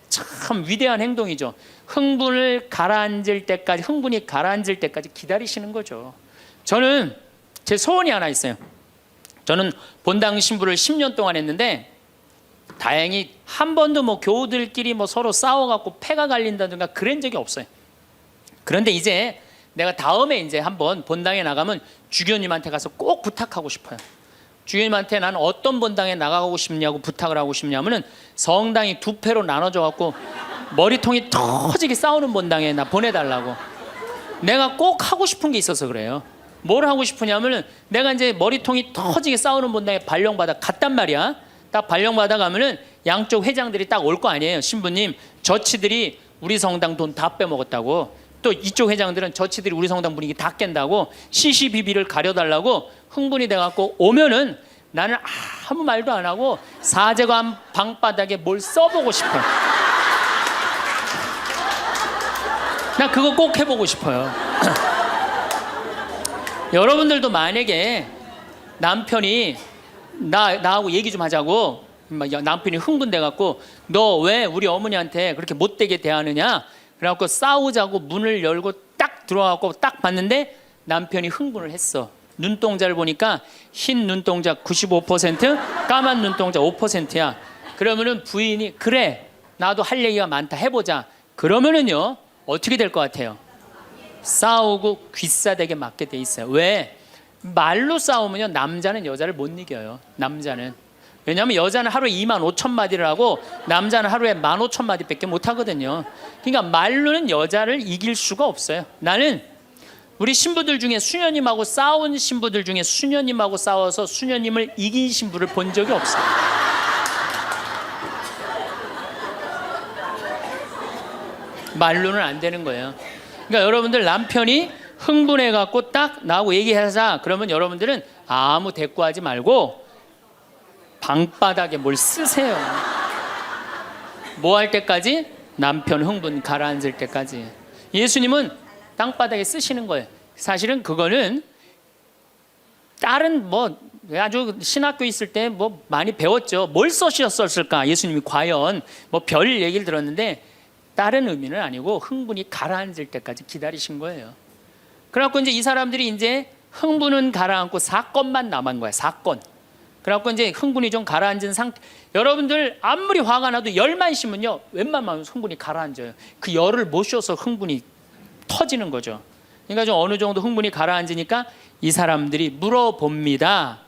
참 위대한 행동이죠. 흥분이 가라앉을 때까지 기다리시는 거죠. 저는 제 소원이 하나 있어요. 저는 본당 신부를 10년 동안 했는데 다행히 한 번도 뭐 교우들끼리 뭐 서로 싸워갖고 패가 갈린다든가 그런 적이 없어요. 그런데 이제 내가 다음에 이제 한번 본당에 나가면 주교님한테 가서 꼭 부탁하고 싶어요. 주교님한테 나는 어떤 본당에 나가고 싶냐고 부탁을 하고 싶냐면은 성당이 2패로 나눠져 갖고 머리통이 터지게 싸우는 본당에 나 보내달라고. 내가 꼭 하고 싶은 게 있어서 그래요. 뭘 하고 싶으냐면은 내가 이제 머리통이 터지게 싸우는 본당에 발령받아 갔단 말이야. 딱 발령받아 가면은 양쪽 회장들이 딱 올 거 아니에요. 신부님, 저치들이 우리 성당 돈 다 빼먹었다고. 또 이쪽 회장들은 저치들이 우리 성당 분위기 다 깬다고 시시비비를 가려달라고 흥분이 돼갖고 오면은 나는 아무 말도 안 하고 사제관 방바닥에 뭘 써보고 싶어. 나 그거 꼭 해보고 싶어요. 여러분들도 만약에 남편이 나하고 얘기 좀 하자고, 남편이 흥분돼갖고 너 왜 우리 어머니한테 그렇게 못되게 대하느냐, 그래갖고 싸우자고 문을 열고 딱 들어가고 딱 봤는데 남편이 흥분을 했어. 눈동자를 보니까 흰 눈동자 95%, 까만 눈동자 5%야. 그러면은 부인이 그래 나도 할 얘기가 많다 해보자. 그러면은요 어떻게 될 것 같아요? 싸우고 귀싸대게 맞게 돼 있어요. 왜? 말로 싸우면요 남자는 여자를 못 이겨요. 남자는. 왜냐하면 여자는 하루에 25,000마디를 하고 남자는 하루에 15,000마디밖에 못 하거든요. 그러니까 말로는 여자를 이길 수가 없어요. 나는 우리 신부들 중에 수녀님하고 싸운 신부들 중에 수녀님하고 싸워서 수녀님을 이긴 신부를 본 적이 없어요. 말로는 안 되는 거예요. 그러니까 여러분들 남편이 흥분해갖고 딱 나하고 얘기하자 그러면 여러분들은 아무 대꾸하지 말고 방바닥에 뭘 쓰세요. 뭐 할 때까지? 남편 흥분 가라앉을 때까지. 예수님은 땅바닥에 쓰시는 거예요. 사실은 그거는 다른 뭐 아주 신학교 있을 때 뭐 많이 배웠죠. 뭘 써셨을까? 예수님이 과연 뭐 별 얘기를 들었는데 다른 의미는 아니고 흥분이 가라앉을 때까지 기다리신 거예요. 그래갖고 이제 이 사람들이 이제 흥분은 가라앉고 사건만 남은 거야. 사건. 그래갖고 이제 흥분이 좀 가라앉은 상태. 여러분들 아무리 화가 나도 열만 심으면요 웬만하면 흥분이 가라앉아요. 그 열을 못 쉬어서 흥분이 터지는 거죠. 그러니까 좀 어느 정도 흥분이 가라앉으니까 이 사람들이 물어봅니다.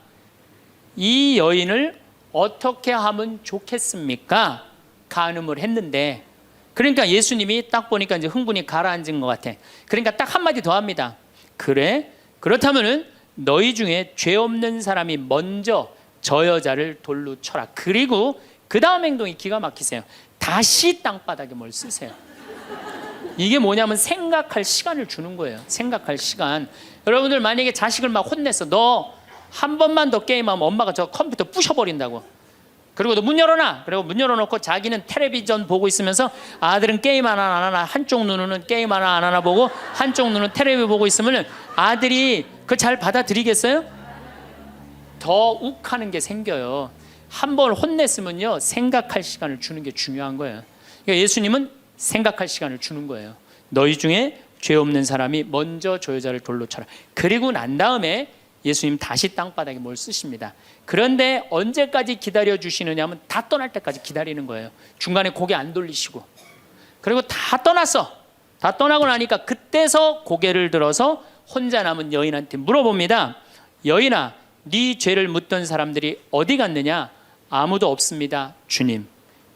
이 여인을 어떻게 하면 좋겠습니까? 간음을 했는데. 그러니까 예수님이 딱 보니까 이제 흥분이 가라앉은 것 같아. 그러니까 딱 한마디 더 합니다. 그래? 그렇다면은 너희 중에 죄 없는 사람이 먼저 저 여자를 돌로 쳐라. 그리고 그 다음 행동이 기가 막히세요. 다시 땅바닥에 뭘 쓰세요. 이게 뭐냐면 생각할 시간을 주는 거예요. 생각할 시간. 여러분들 만약에 자식을 막 혼냈어. 너 한 번만 더 게임하면 엄마가 저 컴퓨터 부셔버린다고. 그리고 너 문 열어놔. 그리고 문 열어놓고 자기는 텔레비전 보고 있으면서 아들은 게임 하나 안 하나, 한쪽 눈으로는 게임 하나 안 하나 보고 한쪽 눈은 텔레비 보고 있으면 아들이 그걸 잘 받아들이겠어요? 더 욱하는 게 생겨요. 한 번 혼냈으면요 생각할 시간을 주는 게 중요한 거예요. 그러니까 예수님은 생각할 시간을 주는 거예요. 너희 중에 죄 없는 사람이 먼저 저 여자를 돌로 쳐라. 그리고 난 다음에 예수님 다시 땅바닥에 뭘 쓰십니다. 그런데 언제까지 기다려 주시느냐 하면 다 떠날 때까지 기다리는 거예요. 중간에 고개 안 돌리시고. 그리고 다 떠났어. 다 떠나고 나니까 그때서 고개를 들어서 혼자 남은 여인한테 물어봅니다. 여인아, 네 죄를 묻던 사람들이 어디 갔느냐? 아무도 없습니다, 주님.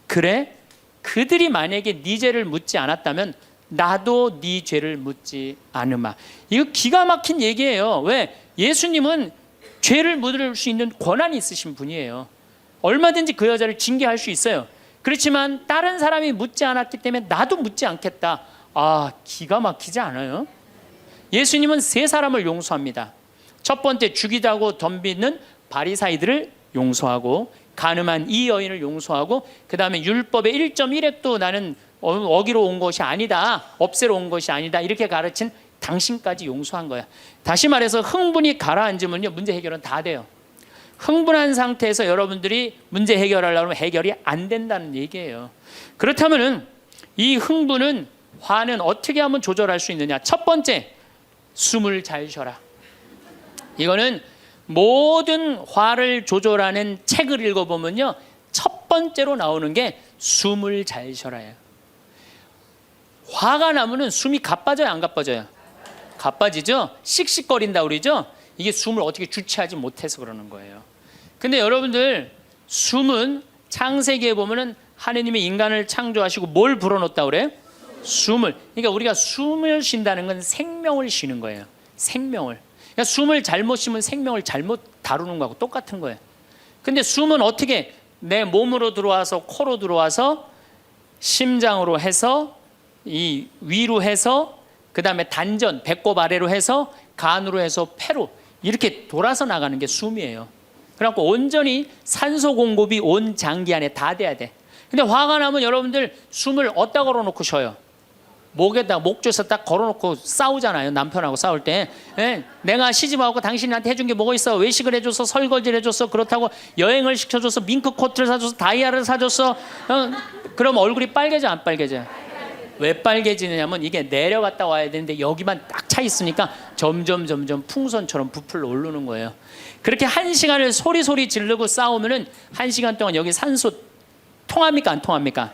그래? 그들이 만약에 네 죄를 묻지 않았다면 나도 네 죄를 묻지 않으마. 이거 기가 막힌 얘기예요. 왜? 예수님은 죄를 묻을 수 있는 권한이 있으신 분이에요. 얼마든지 그 여자를 징계할 수 있어요. 그렇지만 다른 사람이 묻지 않았기 때문에 나도 묻지 않겠다. 아, 기가 막히지 않아요? 예수님은 세 사람을 용서합니다. 첫 번째, 죽이자고 덤비는 바리사이들을 용서하고, 간음한 이 여인을 용서하고, 그 다음에 율법의 1.1획도 나는 어기로 온 것이 아니다, 없애러 온 것이 아니다, 이렇게 가르친 당신까지 용서한 거야. 다시 말해서 흥분이 가라앉으면요, 문제 해결은 다 돼요. 흥분한 상태에서 여러분들이 문제 해결하려고 하면 해결이 안 된다는 얘기예요. 그렇다면은 이 흥분은, 화는 어떻게 하면 조절할 수 있느냐? 첫 번째, 숨을 잘 쉬어라. 이거는 모든 화를 조절하는 책을 읽어보면요, 첫 번째로 나오는 게 숨을 잘 쉬어라예요. 화가 나면은 숨이 가빠져요, 안 가빠져요? 가빠지죠? 씩씩거린다 그러죠? 이게 숨을 어떻게 주체하지 못해서 그러는 거예요. 근데 여러분들, 숨은 창세기에 보면은 하느님이 인간을 창조하시고 뭘 불어넣었다 그래요? 숨을. 그러니까 우리가 숨을 쉰다는 건 생명을 쉬는 거예요. 생명을. 그러니까 숨을 잘못 쉬면 생명을 잘못 다루는 거하고 똑같은 거예요. 근데 숨은 어떻게 내 몸으로 들어와서 코로 들어와서 심장으로 해서 이 위로 해서 그 다음에 단전, 배꼽 아래로 해서 간으로 해서 폐로 이렇게 돌아서 나가는 게 숨이에요. 그래갖고 온전히 산소 공급이 온 장기 안에 다 돼야 돼. 근데 화가 나면 여러분들 숨을 어디다 걸어놓고 쉬어요? 목에다, 목조에서 딱 걸어놓고 싸우잖아요. 남편하고 싸울 때. 네? 내가 시집와서 당신한테 해준 게 뭐가 있어? 외식을 해줘서, 설거지를 해줬어, 그렇다고 여행을 시켜줘서, 밍크 코트를 사줘서, 다이아를 사줬어. 그럼 얼굴이 빨개져, 안 빨개져? 왜 빨개지느냐면 이게 내려갔다 와야 되는데 여기만 딱 차 있으니까 점점 풍선처럼 부풀러 오르는 거예요. 그렇게 1시간을 소리 지르고 싸우면은 1시간 동안 여기 산소 통합니까, 안 통합니까?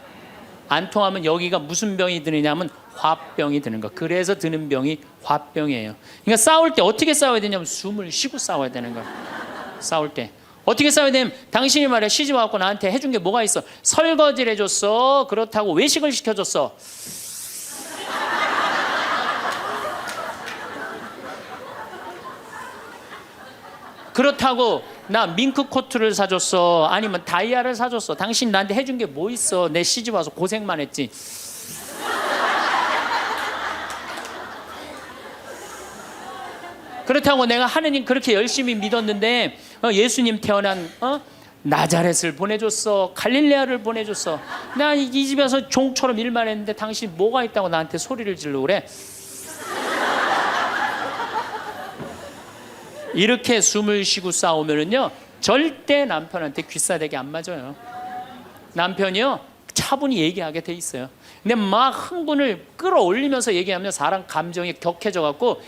안 통하면 여기가 무슨 병이 드느냐면 화병이 드는 거. 그래서 드는 병이 화병이에요. 그러니까 싸울 때 어떻게 싸워야 되냐면 숨을 쉬고 싸워야 되는 거예요. 싸울 때 어떻게 싸워야 되냐면, 당신이 말이야, 시집 와갖고 나한테 해준 게 뭐가 있어? 설거지를 해줬어, 그렇다고 외식을 시켜줬어. 그렇다고 나 밍크 코트를 사줬어, 아니면 다이아를 사줬어. 당신 나한테 해준 게 뭐 있어? 내 시집 와서 고생만 했지. 그렇다고 내가 하느님 그렇게 열심히 믿었는데 예수님 태어난 나자렛을 보내줬어, 갈릴레아를 보내줬어. 나 이 집에서 종처럼 일만 했는데 당신 뭐가 있다고 나한테 소리를 지르고 그래? 이렇게 숨을 쉬고 싸우면은요, 절대 남편한테 귀싸대기 안 맞아요. 남편이요, 차분히 얘기하게 돼 있어요. 근데 막 흥분을 끌어올리면서 얘기하면 사람 감정이 격해져 갖고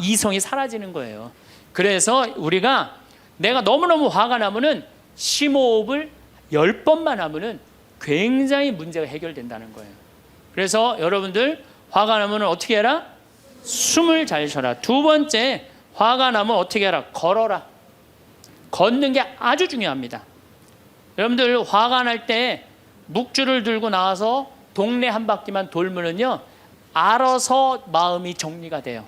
이성이 사라지는 거예요. 그래서 우리가, 내가 너무너무 화가 나면은 심호흡을 10번만 하면은 굉장히 문제가 해결된다는 거예요. 그래서 여러분들, 화가 나면 어떻게 해라? 숨을 잘 쉬어라. 두 번째, 화가 나면 어떻게 해라? 걸어라. 걷는 게 아주 중요합니다. 여러분들, 화가 날 때 묵주를 들고 나와서 동네 한 바퀴만 돌면은요, 알아서 마음이 정리가 돼요.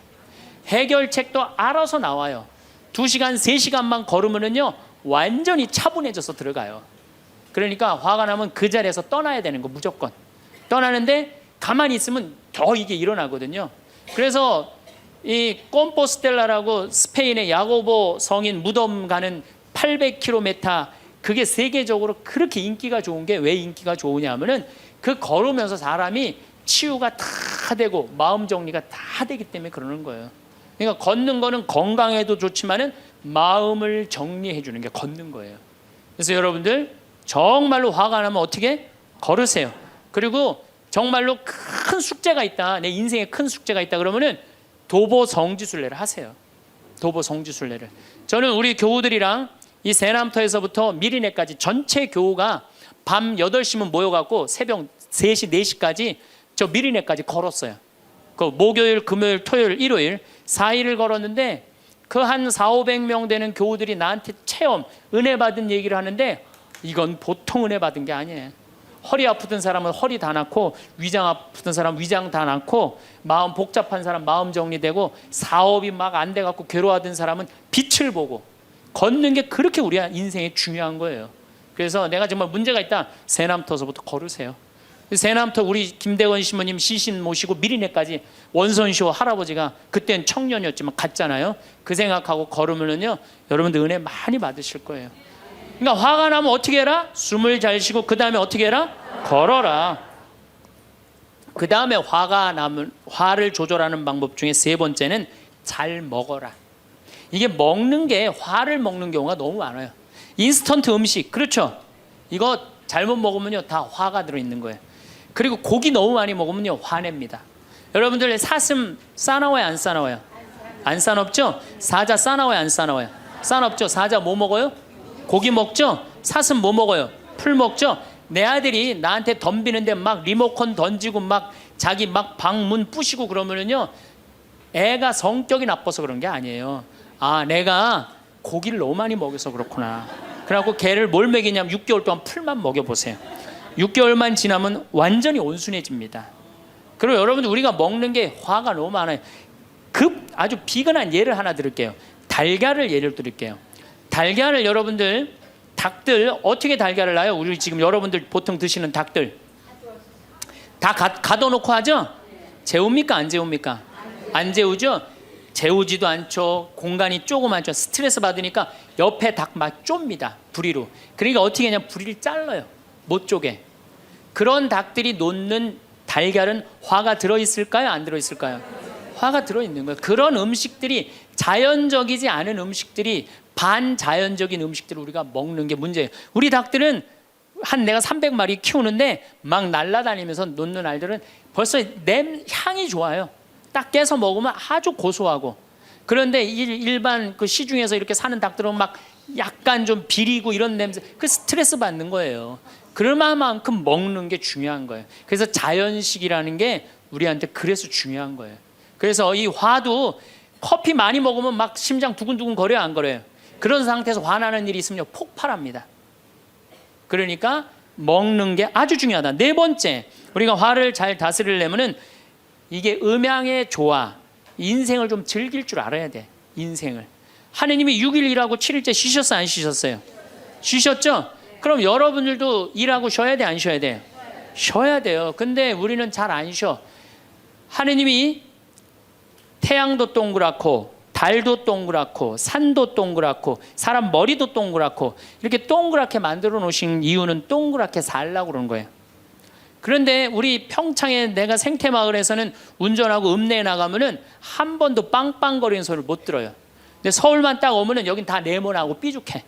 해결책도 알아서 나와요. 2시간, 3시간만 걸으면은요, 완전히 차분해져서 들어가요. 그러니까 화가 나면 그 자리에서 떠나야 되는 거, 무조건. 떠나는데 가만히 있으면 더 이게 일어나거든요. 그래서 이 꼼포스텔라라고 스페인의 야고보 성인 무덤 가는 800km, 그게 세계적으로 그렇게 인기가 좋은 게, 왜 인기가 좋으냐 하면은 그 걸으면서 사람이 치유가 다 되고 마음 정리가 다 되기 때문에 그러는 거예요. 그러니까 걷는 거는 건강에도 좋지만은 마음을 정리해 주는 게 걷는 거예요. 그래서 여러분들, 정말로 화가 나면 어떻게? 걸으세요. 그리고 정말로 큰 숙제가 있다, 내 인생에 큰 숙제가 있다 그러면은 도보 성지순례를 하세요. 도보 성지순례를. 저는 우리 교우들이랑 이 세남터에서부터 미리네까지 전체 교우가 밤 8시면 모여갖고 새벽 3시, 4시까지 저 미리네까지 걸었어요. 그 목요일, 금요일, 토요일, 일요일 4일을 걸었는데 그 한 4,500명 되는 교우들이 나한테 체험, 은혜 받은 얘기를 하는데 이건 보통 은혜 받은 게 아니에요. 허리 아프던 사람은 허리 다 낫고, 위장 아프던 사람은 위장 다 낫고, 마음 복잡한 사람 마음 정리되고, 사업이 막 안 돼갖고 괴로워하던 사람은 빛을 보고, 걷는 게 그렇게 우리 인생에 중요한 거예요. 그래서 내가 정말 문제가 있다, 새남터서부터 걸으세요. 새남터 우리 김대건 신부님 시신 모시고 미리네까지 원선쇼 할아버지가 그땐 청년이었지만 갔잖아요. 그 생각하고 걸으면요 여러분들 은혜 많이 받으실 거예요. 그러니까 화가 나면 어떻게 해라? 숨을 잘 쉬고 그 다음에 어떻게 해라? 걸어라. 그 다음에 화가 나면 화를 조절하는 방법 중에 세 번째는 잘 먹어라. 이게 먹는 게 화를 먹는 경우가 너무 많아요. 인스턴트 음식, 그렇죠? 이거 잘못 먹으면요 다 화가 들어있는 거예요. 그리고 고기 너무 많이 먹으면요 화냅니다. 여러분들 사슴 싸나워요 안 싸나워요? 안 싸납죠? 사자 싸나워요 안 싸나워요? 싸납죠? 사자 뭐 먹어요? 고기 먹죠? 사슴 뭐 먹어요? 풀 먹죠? 내 아들이 나한테 덤비는데 막 리모컨 던지고 막 자기 막 방문 부시고 그러면은요 애가 성격이 나빠서 그런 게 아니에요. 아, 내가 고기를 너무 많이 먹여서 그렇구나. 그래갖고 걔를 뭘 먹이냐면 6개월 동안 풀만 먹여보세요. 6개월만 지나면 완전히 온순해집니다. 그리고 여러분들 우리가 먹는 게 화가 너무 많아요. 아주 비근한 예를 하나 드릴게요. 달걀을 예를 드릴게요. 달걀을 여러분들 닭들 어떻게 달걀을 낳아요? 우리 지금 여러분들 보통 드시는 닭들 다 가둬놓고 하죠? 재웁니까 안 재웁니까? 안 재우죠? 재우지도 않죠. 공간이 조그맣죠. 스트레스 받으니까 옆에 닭 막 좁니다. 부리로. 그러니까 어떻게 하냐 부리를 잘라요. 못 쪼개. 그런 닭들이 놓는 달걀은 화가 들어있을까요? 안 들어있을까요? 화가 들어있는 거예요. 그런 음식들이 자연적이지 않은 음식들이 반자연적인 음식들을 우리가 먹는 게 문제예요. 우리 닭들은 내가 300마리 키우는데 막 날아다니면서 놓는 알들은 벌써 향이 좋아요. 딱 깨서 먹으면 아주 고소하고. 그런데 일반 그 시중에서 이렇게 사는 닭들은 막 약간 좀 비리고 이런 냄새, 그 스트레스 받는 거예요. 그럴만큼 먹는 게 중요한 거예요. 그래서 자연식이라는 게 우리한테 그래서 중요한 거예요. 그래서 이 화도 커피 많이 먹으면 막 심장 두근두근 거려요 안 거려요? 그런 상태에서 화나는 일이 있으면 폭발합니다. 그러니까 먹는 게 아주 중요하다. 네 번째, 우리가 화를 잘 다스리려면은 이게 음양의 조화, 인생을 좀 즐길 줄 알아야 돼. 인생을. 하느님이 6일 일하고 7일째 쉬셨어요 안 쉬셨어요? 쉬셨죠? 그럼 여러분들도 일하고 쉬어야 돼 안 쉬어야 돼요? 쉬어야 돼요. 근데 우리는 잘 안 쉬어. 하느님이 태양도 동그랗고 달도 동그랗고 산도 동그랗고 사람 머리도 동그랗고 이렇게 동그랗게 만들어 놓으신 이유는 동그랗게 살라고 그러는 거예요. 그런데 우리 평창에 내가 생태마을에서는 운전하고 읍내에 나가면은 한 번도 빵빵거리는 소리를 못 들어요. 근데 서울만 딱 오면은 여긴 다 네모나고 삐죽해.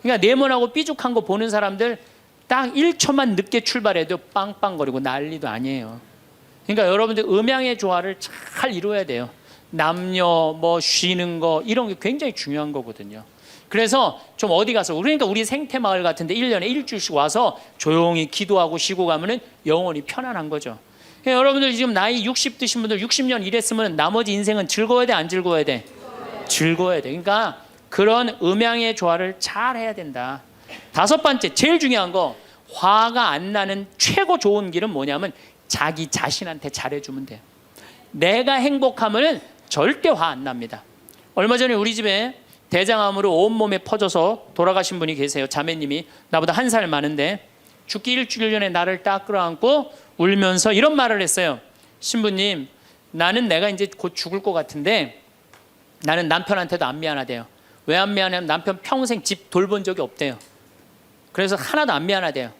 그러니까 네모나고 삐죽한 거 보는 사람들 딱 1초만 늦게 출발해도 빵빵거리고 난리도 아니에요. 그러니까 여러분들 음양의 조화를 잘 이루어야 돼요. 남녀 뭐 쉬는 거 이런 게 굉장히 중요한 거거든요. 그래서 좀 어디 가서 그러니까 우리 생태마을 같은데 1년에 일주일씩 와서 조용히 기도하고 쉬고 가면은 영혼이 편안한 거죠. 그러니까 여러분들 지금 나이 60 드신 분들 60년 일했으면 나머지 인생은 즐거워야 돼 안 즐거워야 돼? 즐거워야 돼. 그러니까 그런 음양의 조화를 잘 해야 된다. 다섯 번째 제일 중요한 거 화가 안 나는 최고 좋은 길은 뭐냐면 자기 자신한테 잘해주면 돼요. 내가 행복하면은 절대 화 안 납니다. 얼마 전에 우리 집에 대장암으로 온몸에 퍼져서 돌아가신 분이 계세요. 자매님이 나보다 1살 많은데 죽기 일주일 전에 나를 딱 끌어안고 울면서 이런 말을 했어요. 신부님, 나는 내가 이제 곧 죽을 것 같은데 나는 남편한테도 안 미안하대요. 왜 안 미안하냐면 남편 평생 집 돌본 적이 없대요. 그래서 하나도 안 미안하대요.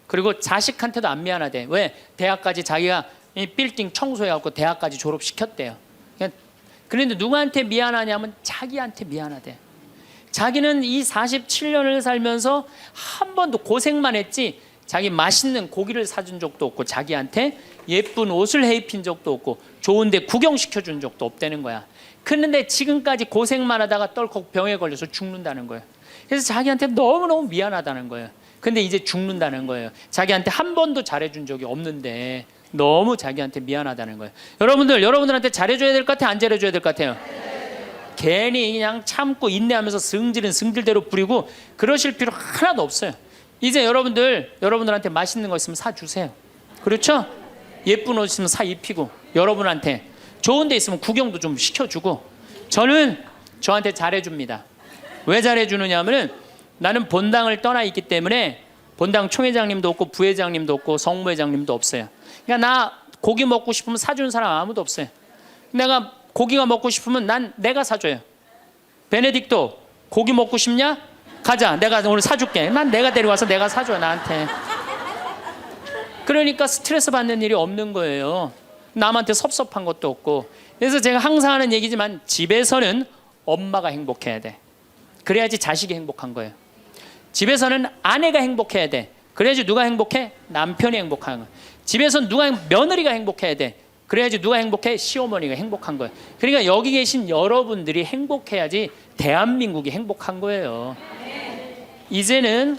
그리고 자식한테도 안 미안하대. 왜? 대학까지 자기가 이 빌딩 청소해갖고 대학까지 졸업시켰대요. 그런데 누구한테 미안하냐면 자기한테 미안하대. 자기는 이 47년을 살면서 한 번도 고생만 했지 자기 맛있는 고기를 사준 적도 없고 자기한테 예쁜 옷을 해입힌 적도 없고 좋은 데 구경시켜준 적도 없다는 거야. 그런데 지금까지 고생만 하다가 떨컥 병에 걸려서 죽는다는 거예요. 그래서 자기한테 너무너무 미안하다는 거예요. 근데 이제 죽는다는 거예요. 자기한테 한 번도 잘해준 적이 없는데 너무 자기한테 미안하다는 거예요. 여러분들한테 잘해줘야 될 것 같아요? 안 잘해줘야 될 것 같아요? 괜히 그냥 참고 인내하면서 승질은 승질대로 부리고 그러실 필요 하나도 없어요. 이제 여러분들한테 맛있는 거 있으면 사주세요. 그렇죠? 예쁜 옷 있으면 사 입히고, 여러분한테 좋은 데 있으면 구경도 좀 시켜주고. 저는 저한테 잘해줍니다. 왜 잘해주느냐 하면은 나는 본당을 떠나 있기 때문에 본당 총회장님도 없고 부회장님도 없고 성무회장님도 없어요. 그러니까 나 고기 먹고 싶으면 사주는 사람 아무도 없어요. 내가 고기가 먹고 싶으면 내가 사줘요. 베네딕토 고기 먹고 싶냐? 가자, 내가 오늘 사줄게. 난 내가 데려와서 내가 사줘, 나한테. 그러니까 스트레스 받는 일이 없는 거예요. 남한테 섭섭한 것도 없고. 그래서 제가 항상 하는 얘기지만 집에서는 엄마가 행복해야 돼. 그래야지 자식이 행복한 거예요. 집에서는 아내가 행복해야 돼. 그래야지 누가 행복해? 남편이 행복한 거예요. 집에서는 며느리가 행복해야 돼. 그래야지 누가 행복해? 시어머니가 행복한 거예요. 그러니까 여기 계신 여러분들이 행복해야지 대한민국이 행복한 거예요. 이제는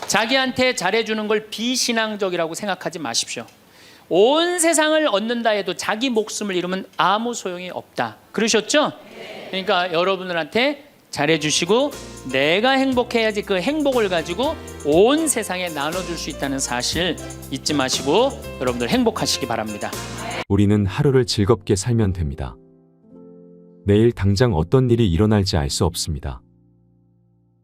자기한테 잘해주는 걸 비신앙적이라고 생각하지 마십시오. 온 세상을 얻는다 해도 자기 목숨을 잃으면 아무 소용이 없다. 그러셨죠? 그러니까 여러분들한테 잘해주시고 내가 행복해야지 그 행복을 가지고 온 세상에 나눠줄 수 있다는 사실 잊지 마시고 여러분들 행복하시기 바랍니다. 우리는 하루를 즐겁게 살면 됩니다. 내일 당장 어떤 일이 일어날지 알 수 없습니다.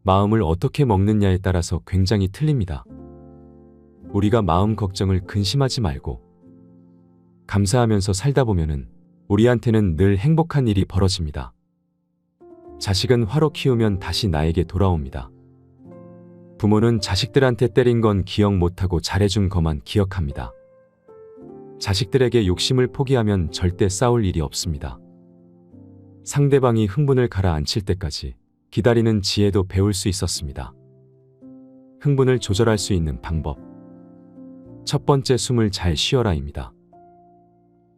마음을 어떻게 먹느냐에 따라서 굉장히 틀립니다. 우리가 마음 걱정을 근심하지 말고 감사하면서 살다 보면은 우리한테는 늘 행복한 일이 벌어집니다. 자식은 화로 키우면 다시 나에게 돌아옵니다. 부모는 자식들한테 때린 건 기억 못하고 잘해준 것만 기억합니다. 자식들에게 욕심을 포기하면 절대 싸울 일이 없습니다. 상대방이 흥분을 가라앉힐 때까지 기다리는 지혜도 배울 수 있었습니다. 흥분을 조절할 수 있는 방법. 첫 번째, 숨을 잘 쉬어라입니다.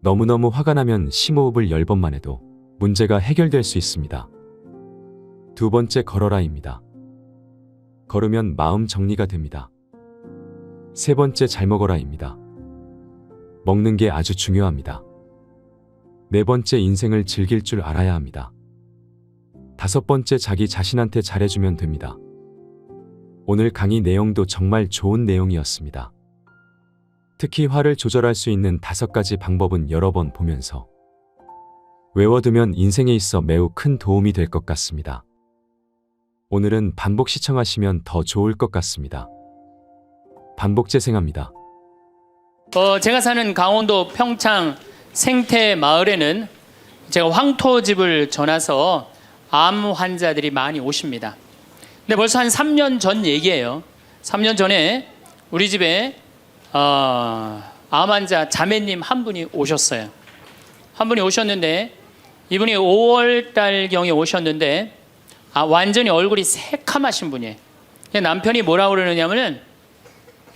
너무너무 화가 나면 심호흡을 10번만 해도 문제가 해결될 수 있습니다. 두 번째, 걸어라입니다. 걸으면 마음 정리가 됩니다. 세 번째, 잘 먹어라입니다. 먹는 게 아주 중요합니다. 네 번째, 인생을 즐길 줄 알아야 합니다. 다섯 번째, 자기 자신한테 잘해주면 됩니다. 오늘 강의 내용도 정말 좋은 내용이었습니다. 특히 화를 조절할 수 있는 5가지 방법은 여러 번 보면서 외워두면 인생에 있어 매우 큰 도움이 될 것 같습니다. 오늘은 반복 시청하시면 더 좋을 것 같습니다. 반복 재생합니다. 제가 사는 강원도 평창 생태 마을에는 제가 황토집을 전해서 암 환자들이 많이 오십니다. 근데 벌써 한 3년 전 얘기예요. 3년 전에 우리 집에 암 환자 자매님 한 분이 오셨어요. 한 분이 오셨는데 이분이 5월 달경에 오셨는데 완전히 얼굴이 새카마신 분이에요. 남편이 뭐라고 그러느냐면은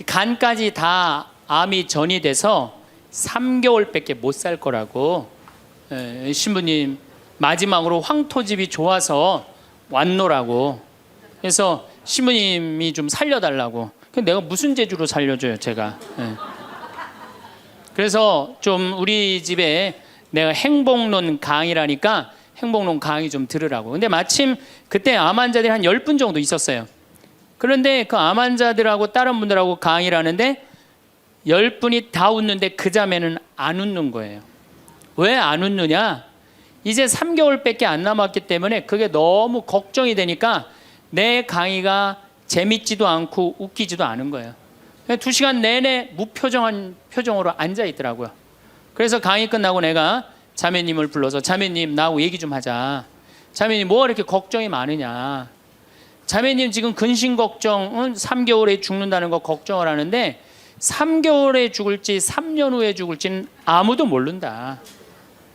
간까지 다 암이 전이 돼서 3개월밖에 못 살 거라고. 신부님 마지막으로 황토집이 좋아서 왔노라고. 그래서 신부님이 좀 살려달라고. 내가 무슨 재주로 살려줘요, 제가. 그래서 좀 우리 집에 내가 행복론 강의라니까 행복론 강의 좀 들으라고. 근데 마침 그때 암 환자들이 한 10분 정도 있었어요. 그런데 그 암 환자들하고 다른 분들하고 강의를 하는데 10분이 다 웃는데 그 자매는 안 웃는 거예요. 왜 안 웃느냐? 이제 3개월밖에 안 남았기 때문에 그게 너무 걱정이 되니까 내 강의가 재밌지도 않고 웃기지도 않은 거예요. 2시간 내내 무표정한 표정으로 앉아 있더라고요. 그래서 강의 끝나고 내가 자매님을 불러서 자매님 나하고 얘기 좀 하자. 자매님 뭐가 이렇게 걱정이 많으냐. 자매님 지금 근심 걱정은 3개월에 죽는다는 거 걱정을 하는데 3개월에 죽을지 3년 후에 죽을지는 아무도 모른다.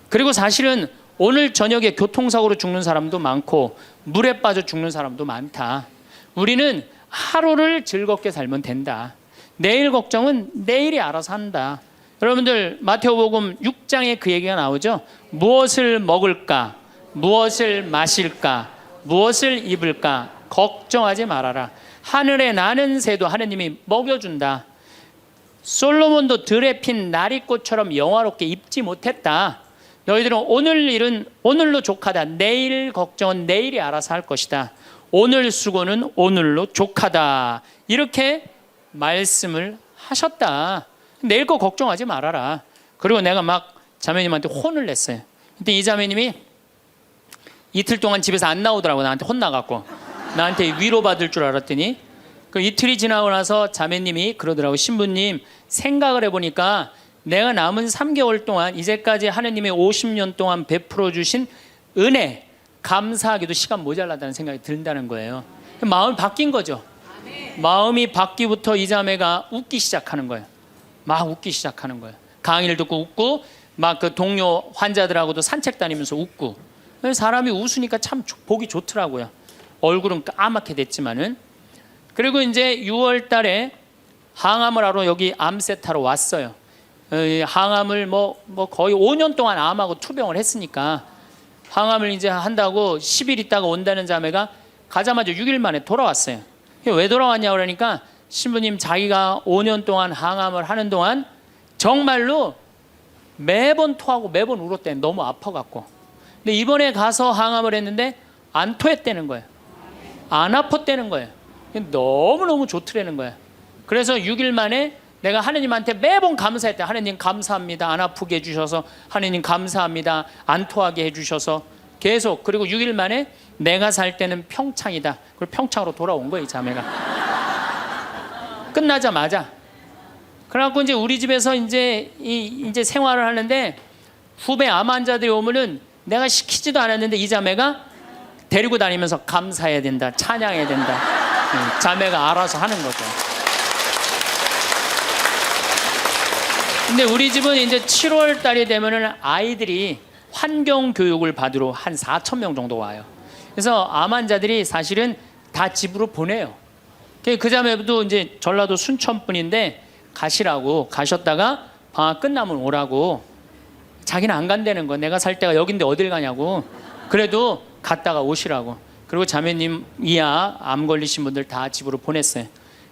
그리고 사실은 오늘 저녁에 교통사고로 죽는 사람도 많고 물에 빠져 죽는 사람도 많다. 우리는 하루를 즐겁게 살면 된다. 내일 걱정은 내일이 알아서 한다. 여러분들 마태오복음 6장에 그 얘기가 나오죠. 무엇을 먹을까? 무엇을 마실까? 무엇을 입을까? 걱정하지 말아라. 하늘에 나는 새도 하느님이 먹여준다. 솔로몬도 들에 핀 나리꽃처럼 영화롭게 입지 못했다. 너희들은 오늘 일은 오늘로 족하다. 내일 걱정은 내일이 알아서 할 것이다. 오늘 수고는 오늘로 족하다. 이렇게 말씀을 하셨다. 내일 거 걱정하지 말아라. 그리고 내가 막 자매님한테 혼을 냈어요. 근데 이 자매님이 이틀 동안 집에서 안 나오더라고. 나한테 혼나갖고. 나한테 위로받을 줄 알았더니 그 이틀이 지나고 나서 자매님이 그러더라고. 신부님, 생각을 해보니까 내가 남은 3개월 동안 이제까지 하느님이 50년 동안 베풀어 주신 은혜, 감사하기도 시간 모자라다는 생각이 든다는 거예요. 마음이 바뀐 거죠. 마음이 바뀌부터 이 자매가 웃기 시작하는 거예요. 막 웃기 시작하는 거예요. 강의를 듣고 웃고 막 그 동료 환자들하고도 산책 다니면서 웃고. 사람이 웃으니까 참 보기 좋더라고요. 얼굴은 까맣게 됐지만은. 그리고 이제 6월 달에 항암을 하러 여기 암세타로 왔어요. 항암을 뭐 거의 5년 동안 암하고 투병을 했으니까 항암을 이제 한다고 10일 있다가 온다는 자매가 가자마자 6일 만에 돌아왔어요. 왜 돌아왔냐고 그러니까 신부님, 자기가 5년 동안 항암을 하는 동안 정말로 매번 토하고 매번 울었대. 너무 아파갖고. 근데 이번에 가서 항암을 했는데 안 토했다는 거예요. 안 아팠다는 거예요. 너무너무 좋더라는 거예요. 그래서 6일 만에 내가 하느님한테 매번 감사했대. 하느님 감사합니다. 안 아프게 해주셔서. 하느님 감사합니다. 안 토하게 해주셔서. 계속. 그리고 6일 만에 내가 살 때는 평창이다. 그리고 평창으로 돌아온 거예요, 이 자매가. 끝나자마자. 그래갖고 이제 우리 집에서 이제 생활을 하는데 후배 암 환자들이 오면은 내가 시키지도 않았는데 이 자매가 데리고 다니면서 감사해야 된다, 찬양해야 된다. 자매가 알아서 하는 거죠. 근데 우리 집은 이제 7월 달이 되면은 아이들이 환경 교육을 받으러 한 4,000명 정도 와요. 그래서 암 환자들이 사실은 다 집으로 보내요. 그 자매도 이제 전라도 순천 분인데 가시라고, 가셨다가 방학 끝나면 오라고. 자기는 안 간다는 거. 내가 살 때가 여긴데 어딜 가냐고. 그래도 갔다가 오시라고. 그리고 자매님 이하 암 걸리신 분들 다 집으로 보냈어요.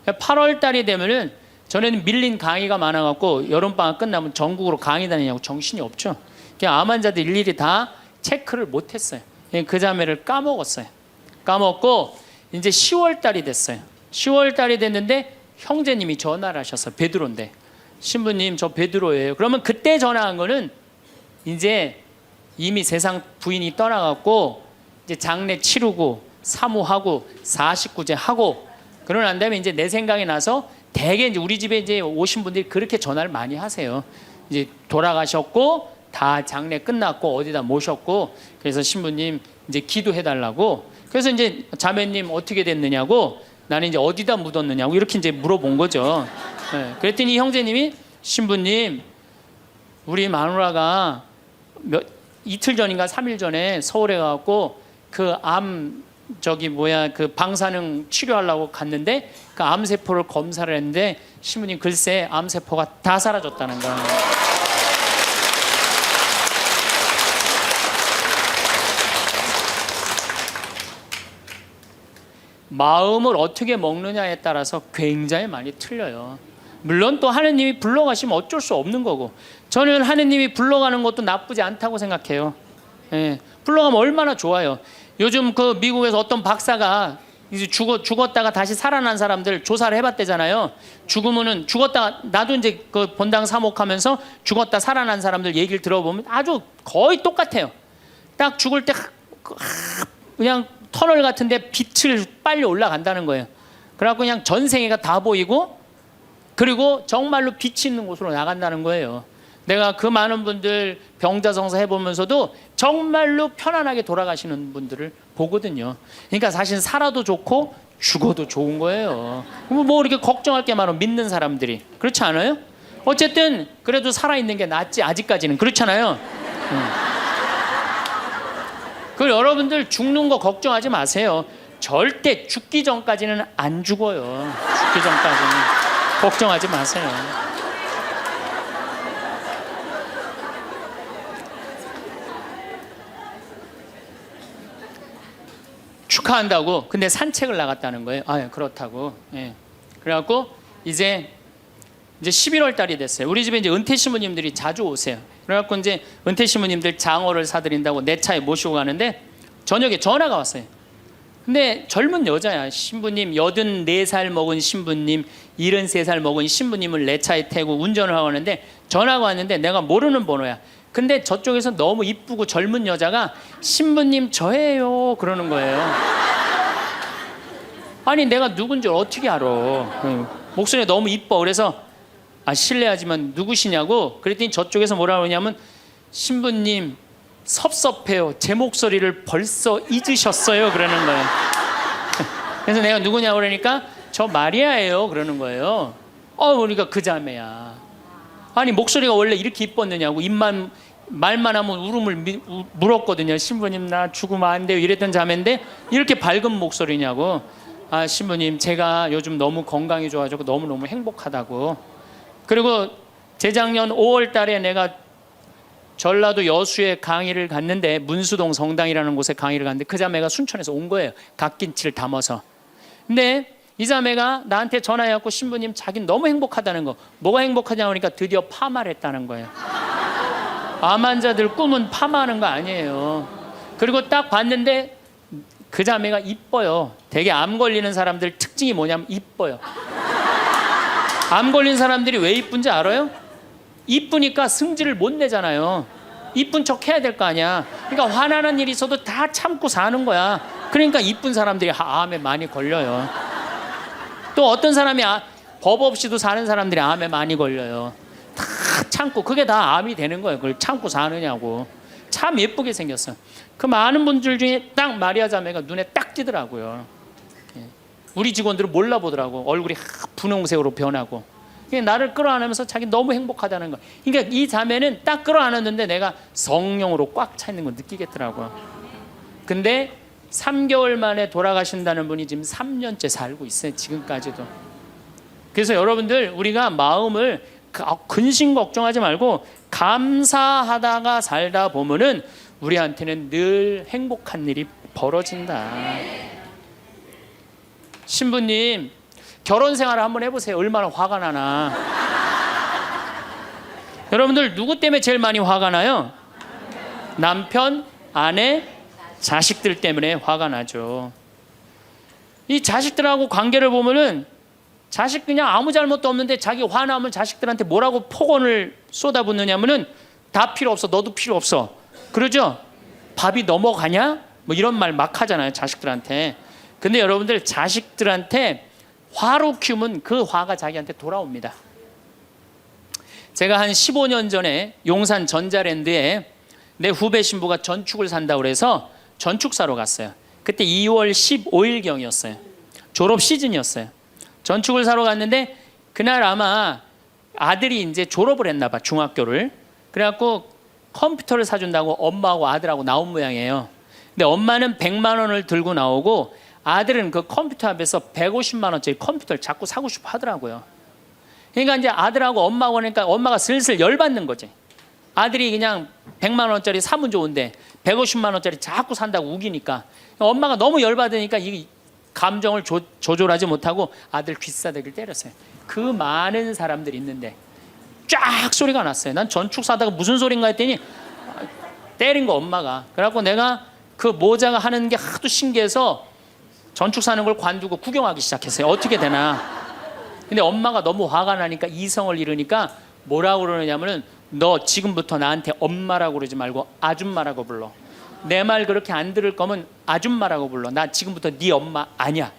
8월 달이 되면은 전에는 밀린 강의가 많아갖고 여름방학 끝나면 전국으로 강의 다니냐고 정신이 없죠. 암 환자들 일일이 다 체크를 못했어요. 그 자매를 까먹었어요. 까먹고 이제 10월 달이 됐어요. 10월 달이 됐는데 형제님이 전화를 하셨어요. 베드로인데. 신부님, 저 베드로예요. 그러면 그때 전화한 거는 이제 이미 세상 부인이 떠나갖고 이제 장례 치르고 사모하고 49제 하고 그러고 난 다음에 이제 내 생각이 나서 대개 이제 우리 집에 이제 오신 분들이 그렇게 전화를 많이 하세요. 이제 돌아가셨고 다 장례 끝났고 어디다 모셨고 그래서 신부님 이제 기도해 달라고. 그래서 이제 자매님 어떻게 됐느냐고, 나는 이제 어디다 묻었느냐고 이렇게 이제 물어본 거죠. 네. 그랬더니 형제님이 신부님, 우리 마누라가 이틀 전인가 3일 전에 서울에 가갖고 그 그 방사능 치료하려고 갔는데 그 암세포를 검사를 했는데 신부님 글쎄 암세포가 다 사라졌다는 거예요. 마음을 어떻게 먹느냐에 따라서 굉장히 많이 틀려요. 물론 또 하느님이 불러가시면 어쩔 수 없는 거고, 저는 하느님이 불러가는 것도 나쁘지 않다고 생각해요. 예, 불러가면 얼마나 좋아요. 요즘 그 미국에서 어떤 박사가 이제 죽었다가 다시 살아난 사람들 조사를 해봤대잖아요. 죽었다가, 나도 이제 그 본당 사목하면서 죽었다 살아난 사람들 얘기를 들어보면 아주 거의 똑같아요. 딱 죽을 때 그냥 터널 같은데 빛을 빨리 올라간다는 거예요. 그래갖고 그냥 전생애가 다 보이고, 그리고 정말로 빛이 있는 곳으로 나간다는 거예요. 내가 그 많은 분들 병자성사 해보면서도 정말로 편안하게 돌아가시는 분들을 보거든요. 그러니까 사실 살아도 좋고 죽어도 좋은 거예요. 뭐 이렇게 걱정할 게 많아, 믿는 사람들이. 그렇지 않아요? 어쨌든 그래도 살아있는 게 낫지, 아직까지는. 그렇잖아요. 그 여러분들 죽는 거 걱정하지 마세요. 절대 죽기 전까지는 안 죽어요. 죽기 전까지는 걱정하지 마세요. 축하한다고. 근데 산책을 나갔다는 거예요. 아, 그렇다고. 예. 그래갖고 이제 11월 달이 됐어요. 우리 집에 이제 은퇴 신부님들이 자주 오세요. 그래갖고 이제 은퇴 신부님들 장어를 사드린다고 내 차에 모시고 가는데 저녁에 전화가 왔어요. 근데 젊은 여자야. 신부님 84살 먹은 신부님, 73살 먹은 신부님을 내 차에 태고 운전을 하고 하는데 전화가 왔는데 내가 모르는 번호야. 근데 저쪽에서 너무 이쁘고 젊은 여자가 신부님 저예요 그러는 거예요. 아니 내가 누군지 어떻게 알아. 목소리가 너무 이뻐. 그래서 실례하지만 누구시냐고 그랬더니 저쪽에서 뭐라 그러냐면 신부님 섭섭해요. 제 목소리를 벌써 잊으셨어요 그러는 거예요. 그래서 내가 누구냐고 그러니까 저 마리아예요 그러는 거예요. 그러니까 그 자매야. 아니 목소리가 원래 이렇게 이뻤느냐고. 입만 말만 하면 울음을 물었거든요. 신부님 나 죽으면 안 돼요 이랬던 자매인데 이렇게 밝은 목소리냐고. 신부님 제가 요즘 너무 건강이 좋아지고 너무너무 행복하다고. 그리고 재작년 5월 달에 내가 전라도 여수에 강의를 갔는데 문수동 성당이라는 곳에 강의를 갔는데 그 자매가 순천에서 온 거예요. 갓김치를 담아서. 근데 이 자매가 나한테 전화해갖고 신부님 자기는 너무 행복하다는 거. 뭐가 행복하냐고 하니까 드디어 파마를 했다는 거예요. 암 환자들 꿈은 파마하는 거 아니에요. 그리고 딱 봤는데 그 자매가 이뻐요. 되게 암 걸리는 사람들 특징이 뭐냐면 이뻐요. 암 걸린 사람들이 왜 이쁜지 알아요? 이쁘니까 승질을 못 내잖아요. 이쁜 척 해야 될 거 아니야. 그러니까 화나는 일이 있어도 다 참고 사는 거야. 그러니까 이쁜 사람들이 암에 많이 걸려요. 또 어떤 사람이 법 없이도 사는 사람들이 암에 많이 걸려요. 다 참고. 그게 다 암이 되는 거예요. 그걸 참고 사느냐고. 참 예쁘게 생겼어. 그 많은 분들 중에 딱 마리아 자매가 눈에 딱 띄더라고요. 우리 직원들은 몰라보더라고. 얼굴이 분홍색으로 변하고. 나를 끌어안으면서 자기 너무 행복하다는 거. 그러니까 이 자매는 딱 끌어안았는데 내가 성령으로 꽉 차 있는 거 느끼겠더라고요. 근데 3개월 만에 돌아가신다는 분이 지금 3년째 살고 있어요. 지금까지도. 그래서 여러분들 우리가 마음을 근심 걱정하지 말고 감사하다가 살다 보면은 우리한테는 늘 행복한 일이 벌어진다. 신부님 결혼 생활을 한번 해보세요. 얼마나 화가 나나. 여러분들 누구 때문에 제일 많이 화가 나요? 남편, 아내, 자식들 때문에 화가 나죠. 이 자식들하고 관계를 보면은 자식 그냥 아무 잘못도 없는데 자기 화나면 자식들한테 뭐라고 폭언을 쏟아붓느냐면은 다 필요 없어. 너도 필요 없어. 그러죠? 밥이 넘어가냐? 뭐 이런 말 막 하잖아요. 자식들한테. 근데 여러분들 자식들한테 화로 키우면 그 화가 자기한테 돌아옵니다. 제가 한 15년 전에 용산 전자랜드에 내 후배 신부가 전축을 산다고 그래서 전축사로 갔어요. 그때 2월 15일경이었어요. 졸업 시즌이었어요. 전축을 사러 갔는데 그날 아마 아들이 이제 졸업을 했나 봐. 중학교를. 그래갖고 컴퓨터를 사준다고 엄마하고 아들하고 나온 모양이에요. 근데 엄마는 100만 원을 들고 나오고 아들은 그 컴퓨터 앞에서 150만 원짜리 컴퓨터를 자꾸 사고 싶어 하더라고요. 그러니까 이제 아들하고 엄마하고 하니까 엄마가 슬슬 열받는 거지. 아들이 그냥 100만 원짜리 사면 좋은데 150만 원짜리 자꾸 산다고 우기니까 엄마가 너무 열받으니까 이 감정을 조절하지 못하고 아들 귀싸대기를 때렸어요. 그 많은 사람들이 있는데 쫙 소리가 났어요. 난 전축 사다가 무슨 소린가 했더니 때린 거 엄마가. 그래갖고 내가 그 모자가 하는 게 하도 신기해서 전축 사는 걸 관두고 구경하기 시작했어요. 어떻게 되나. 근데 엄마가 너무 화가 나니까 이성을 잃으니까 뭐라고 그러느냐면은 너 지금부터 나한테 엄마라고 그러지 말고 아줌마라고 불러. 내 말 그렇게 안 들을 거면 아줌마라고 불러. 나 지금부터 네 엄마 아니야.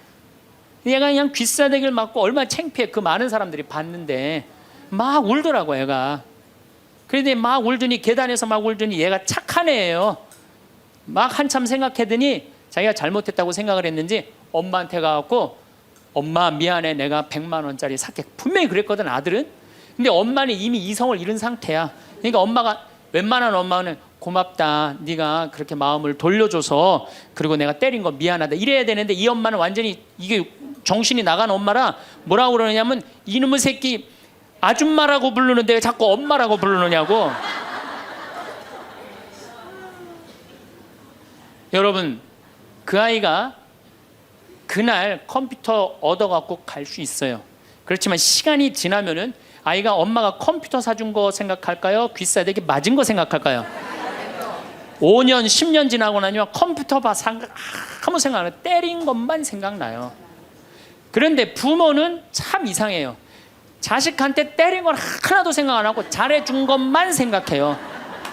얘가 그냥 귀싸대기를 맞고 얼마나 창피해. 그 많은 사람들이 봤는데 막 울더라고 얘가. 그런데 막 울더니 계단에서 막 울더니 얘가 착한 애예요. 막 한참 생각하더니 자기가 잘못했다고 생각을 했는지 엄마한테 가갖고 엄마 미안해 내가 100만 원짜리 살게. 분명히 그랬거든 아들은. 근데 엄마는 이미 이성을 잃은 상태야. 그러니까 엄마가 웬만한 엄마는 고맙다 네가 그렇게 마음을 돌려줘서 그리고 내가 때린 거 미안하다 이래야 되는데 이 엄마는 완전히 이게 정신이 나간 엄마라 뭐라고 그러냐면 이놈의 새끼 아줌마라고 부르는데 왜 자꾸 엄마라고 부르느냐고. 여러분 그 아이가 그날 컴퓨터 얻어갖고 갈 수 있어요. 그렇지만 시간이 지나면은 아이가 엄마가 컴퓨터 사준 거 생각할까요? 귀싸대기 맞은 거 생각할까요? 5년, 10년 지나고 나면 컴퓨터 아무 생각 안 해요. 때린 것만 생각나요. 그런데 부모는 참 이상해요. 자식한테 때린 건 하나도 생각 안 하고 잘해준 것만 생각해요.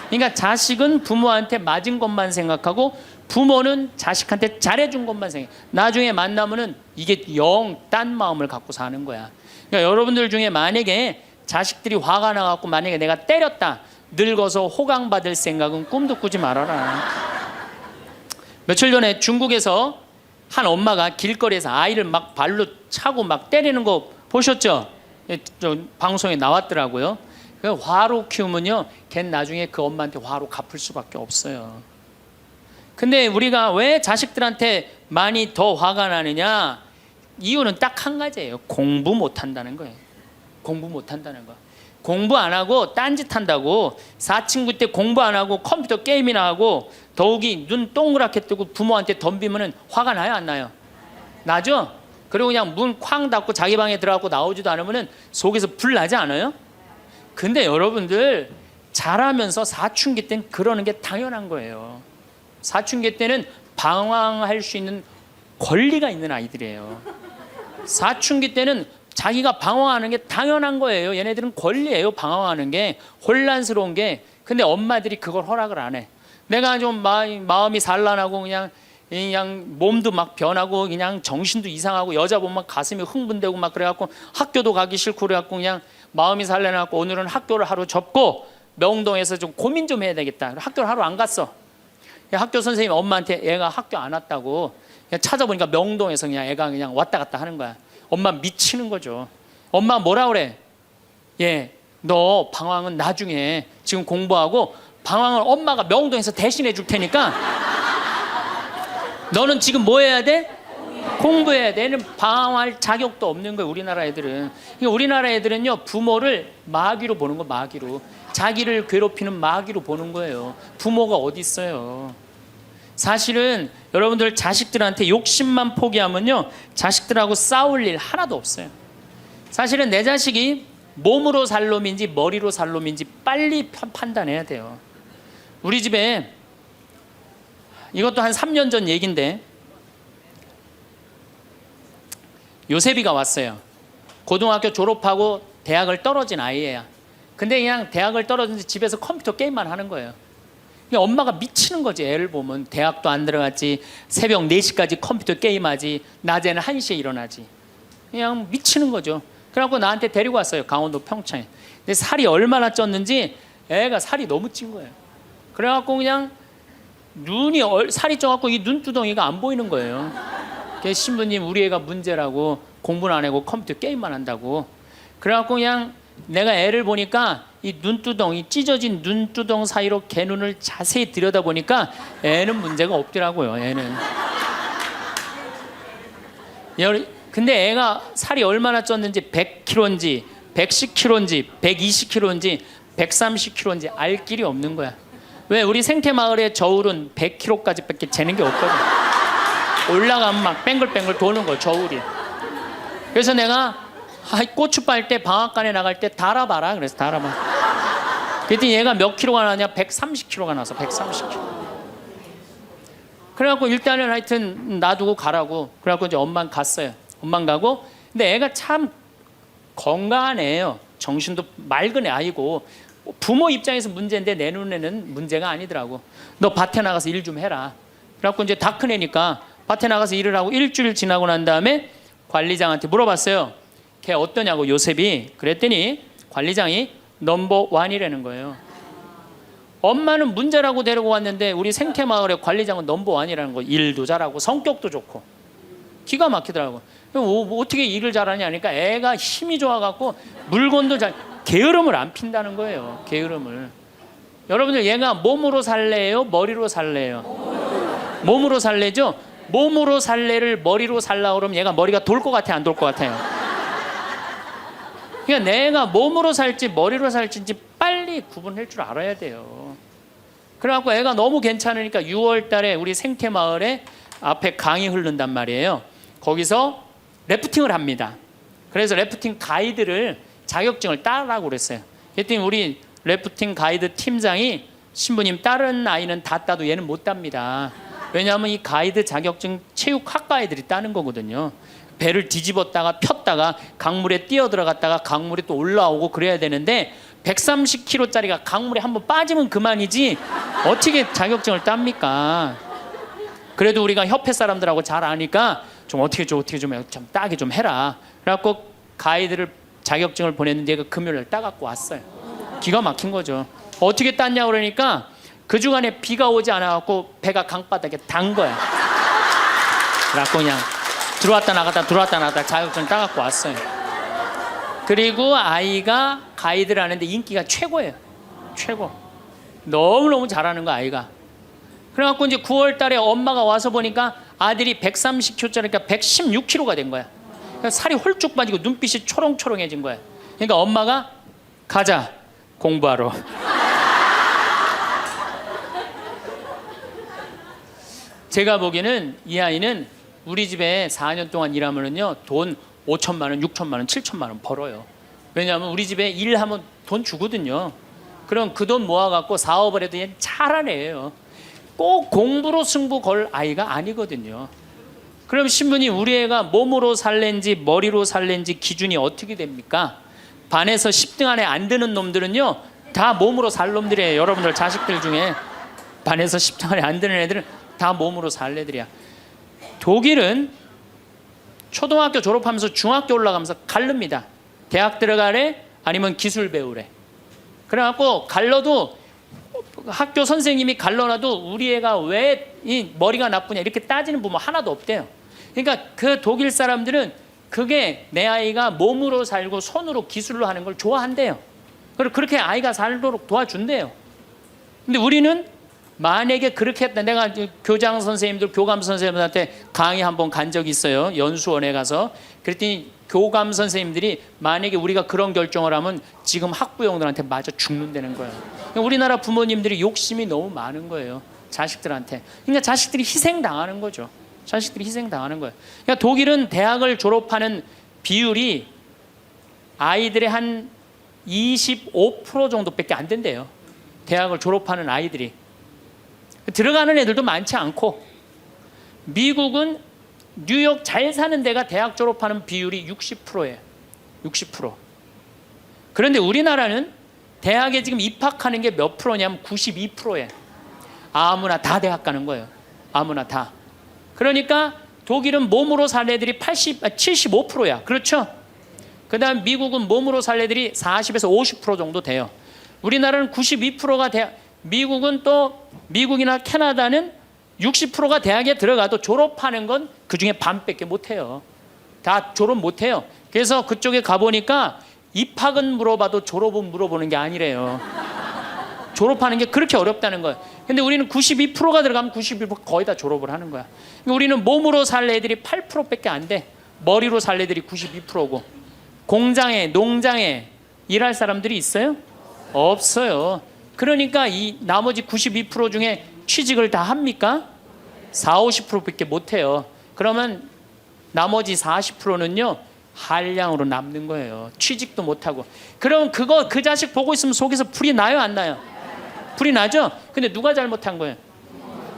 그러니까 자식은 부모한테 맞은 것만 생각하고 부모는 자식한테 잘해준 것만 생각해요. 나중에 만나면은 이게 영 딴 마음을 갖고 사는 거야. 그러니까 여러분들 중에 만약에 자식들이 화가 나갖고 만약에 내가 때렸다, 늙어서 호강받을 생각은 꿈도 꾸지 말아라. 며칠 전에 중국에서 한 엄마가 길거리에서 아이를 막 발로 차고 막 때리는 거 보셨죠? 방송에 나왔더라고요. 화로 키우면요, 걔는 나중에 그 엄마한테 화로 갚을 수밖에 없어요. 근데 우리가 왜 자식들한테 많이 더 화가 나느냐? 이유는 딱 한 가지예요. 공부 못한다는 거예요. 공부 못한다는 거. 공부 안 하고 딴짓한다고, 사친구 때 공부 안 하고 컴퓨터 게임이나 하고 더욱이 눈 동그랗게 뜨고 부모한테 덤비면은 화가 나요, 안 나요? 나죠? 그리고 그냥 문 쾅 닫고 자기 방에 들어가고 나오지도 않으면은 속에서 불 나지 않아요? 근데 여러분들 자라면서 사춘기 때는 그러는 게 당연한 거예요. 사춘기 때는 방황할 수 있는 권리가 있는 아이들이에요. 사춘기 때는 자기가 방황하는 게 당연한 거예요. 얘네들은 권리예요. 방황하는 게, 혼란스러운 게. 근데 엄마들이 그걸 허락을 안 해. 내가 좀 마음이 산란하고 그냥 몸도 막 변하고 그냥 정신도 이상하고 여자 보면 가슴이 흥분되고 막 그래갖고 학교도 가기 싫고 그래갖고 그냥 마음이 산란해갖고 오늘은 학교를 하루 접고 명동에서 좀 고민 좀 해야 되겠다. 학교를 하루 안 갔어. 학교 선생님이 엄마한테 애가 학교 안 왔다고 그냥 찾아보니까 명동에서 그냥 애가 그냥 왔다 갔다 하는 거야. 엄마 미치는 거죠. 엄마 뭐라 그래? 너 방황은 나중에, 지금 공부하고 방황을 엄마가 명동에서 대신해 줄 테니까 너는 지금 뭐 해야 돼? 공부해야 돼. 얘는 방황할 자격도 없는 거예요, 우리나라 애들은. 그러니까 우리나라 애들은요, 부모를 마귀로 보는 거, 마귀로. 자기를 괴롭히는 마귀로 보는 거예요. 부모가 어디 있어요. 사실은 여러분들 자식들한테 욕심만 포기하면요, 자식들하고 싸울 일 하나도 없어요. 사실은 내 자식이 몸으로 살 놈인지 머리로 살 놈인지 빨리 판단해야 돼요. 우리 집에 이것도 한 3년 전 얘기인데 요셉이가 왔어요. 고등학교 졸업하고 대학을 떨어진 아이예요. 근데 그냥 대학을 떨어진지 집에서 컴퓨터 게임만 하는 거예요. 엄마가 미치는 거지. 애를 보면 대학도 안 들어갔지, 새벽 4시까지 컴퓨터 게임하지, 낮에는 1시에 일어나지. 그냥 미치는 거죠. 그래갖고 나한테 데리고 왔어요, 강원도 평창에. 근데 살이 얼마나 쪘는지 애가 살이 너무 찐 거예요. 그래갖고 그냥 눈이 살이 쪄갖고 이 눈두덩이가 안 보이는 거예요. 그래서 신부님, 우리 애가 문제라고, 공부는 안 하고 컴퓨터 게임만 한다고. 그래갖고 그냥 내가 애를 보니까 이 눈두덩이, 찢어진 눈두덩 사이로 걔 눈을 자세히 들여다보니까 애는 문제가 없더라고요. 애는. 근데 애가 살이 얼마나 쪘는지, 100kg인지 110kg인지 120kg인지 130kg인지 알 길이 없는 거야. 왜? 우리 생태마을의 저울은 100kg까지 밖에 재는 게 없거든. 올라가면 막 뱅글뱅글 도는 거야, 저울이. 그래서 내가 고추 빨 때 방앗간에 나갈 때 달아봐라. 그래서 달아봐. 그랬더니 얘가 몇 킬로가 나냐? 130kg가 나서 130kg. 그래갖고 일단은 하여튼 놔두고 가라고. 그래갖고 이제 엄마는 갔어요. 엄마는 가고. 근데 애가 참 건강한 애예요. 정신도 맑은 애 아이고. 부모 입장에서 문제인데 내 눈에는 문제가 아니더라고. 너 밭에 나가서 일 좀 해라. 그래갖고 이제 다 큰 애니까 밭에 나가서 일을 하고 일주일 지나고 난 다음에 관리장한테 물어봤어요. 걔 어떠냐고, 요셉이. 그랬더니 관리장이 넘버 원이라는 거예요. 엄마는 문제라고 데리고 왔는데 우리 생태마을의 관리장은 넘버 원이라는 거. 일도 잘하고 성격도 좋고 기가 막히더라고. 어떻게 일을 잘하냐 하니까 애가 힘이 좋아갖고 물건도 게으름을 안 핀다는 거예요. 게으름을. 여러분들, 얘가 몸으로 살래요, 머리로 살래요? 몸으로 살래죠? 몸으로 살래를 머리로 살라 그러면 얘가 머리가 돌 것 같아, 안 돌 것 같아요? 그러니까 내가 몸으로 살지 머리로 살지 빨리 구분할 줄 알아야 돼요. 그래갖고 애가 너무 괜찮으니까 6월 달에 우리 생태마을에 앞에 강이 흐른단 말이에요. 거기서 래프팅을 합니다. 그래서 래프팅 가이드를 자격증을 따라고 그랬어요. 그랬더니 우리 래프팅 가이드 팀장이 신부님 다른 아이는 다 따도 얘는 못 땁니다. 왜냐하면 이 가이드 자격증 체육학과 애들이 따는 거거든요. 배를 뒤집었다가 폈다가 강물에 뛰어 들어갔다가 강물에 또 올라오고 그래야 되는데 130kg짜리가 강물에 한번 빠지면 그만이지 어떻게 자격증을 땁니까? 그래도 우리가 협회 사람들하고 잘 아니까 좀 어떻게 좀 따게 좀 해라. 그래갖고 가이드를 자격증을 보냈는데 얘가 금요일날 따갖고 왔어요. 기가 막힌 거죠. 어떻게 땄냐 그러니까 그 주간에 비가 오지 않아갖고 배가 강바닥에 단 거야. 그래갖고 그냥 들어왔다 나갔다 자격증 따갖고 왔어요. 그리고 아이가 가이드를 하는데 인기가 최고예요. 최고. 너무너무 잘하는 거 아이가. 그래갖고 이제 9월 달에 엄마가 와서 보니까 아들이 130kg짜리니까 116kg가 된 거야. 그러니까 살이 홀쭉 빠지고 눈빛이 초롱초롱해진 거야. 그러니까 엄마가 가자 공부하러. 제가 보기에는 이 아이는 우리 집에 4년 동안 일하면은요 돈 5천만 원, 6천만 원, 7천만 원 벌어요. 왜냐하면 우리 집에 일하면 돈 주거든요. 그럼 그 돈 모아갖고 사업을 해도 얘는 잘하네요. 꼭 공부로 승부 걸 아이가 아니거든요. 그럼 신부님 우리 애가 몸으로 살랜지 머리로 살랜지 기준이 어떻게 됩니까? 반에서 10등 안에 안 드는 놈들은요 다 몸으로 살 놈들이에요. 여러분들 자식들 중에 반에서 10등 안에 안 드는 애들은 다 몸으로 살 애들이야. 독일은 초등학교 졸업하면서 중학교 올라가면서 갈릅니다. 대학 들어가래 아니면 기술 배우래. 그래갖고 갈러도 학교 선생님이 갈러놔도 우리 애가 왜 이 머리가 나쁘냐 이렇게 따지는 부모 하나도 없대요. 그러니까 그 독일 사람들은 그게 내 아이가 몸으로 살고 손으로 기술로 하는 걸 좋아한대요. 그리고 그렇게 아이가 살도록 도와준대요. 근데 우리는 만약에 그렇게 했다. 내가 교장 선생님들, 교감 선생님들한테 강의 한번 간 적이 있어요. 연수원에 가서. 그랬더니 교감 선생님들이 만약에 우리가 그런 결정을 하면 지금 학부형들한테 맞아 죽는다는 거예요. 그러니까 우리나라 부모님들이 욕심이 너무 많은 거예요. 자식들한테. 그러니까 자식들이 희생당하는 거죠. 자식들이 희생당하는 거예요. 그러니까 독일은 대학을 졸업하는 비율이 아이들의 한 25% 정도밖에 안 된대요. 대학을 졸업하는 아이들이. 들어가는 애들도 많지 않고, 미국은 뉴욕 잘 사는 데가 대학 졸업하는 비율이 60%예요. 60%. 그런데 우리나라는 대학에 지금 입학하는 게 몇 프로냐면 92%예요. 아무나 다 대학 가는 거예요. 아무나 다. 그러니까 독일은 몸으로 살 애들이 75%야. 그렇죠? 그 다음 미국은 몸으로 살 애들이 40에서 50% 정도 돼요. 우리나라는 92%가 대학, 미국은 또 미국이나 캐나다는 60%가 대학에 들어가도 졸업하는 건 그중에 반밖에 못해요. 다 졸업 못해요. 그래서 그쪽에 가보니까 입학은 물어봐도 졸업은 물어보는 게 아니래요. 졸업하는 게 그렇게 어렵다는 거예요. 근데 우리는 92%가 들어가면 92% 거의 다 졸업을 하는 거야. 우리는 몸으로 살 애들이 8%밖에 안 돼. 머리로 살 애들이 92%고. 공장에, 농장에 일할 사람들이 있어요? 없어요. 그러니까 이 나머지 92% 중에 취직을 다 합니까? 40-50%밖에 못해요. 그러면 나머지 40%는요 한량으로 남는 거예요. 취직도 못하고. 그럼 그 자식 보고 있으면 속에서 불이 나요 안 나요? 불이 나죠? 근데 누가 잘못한 거예요?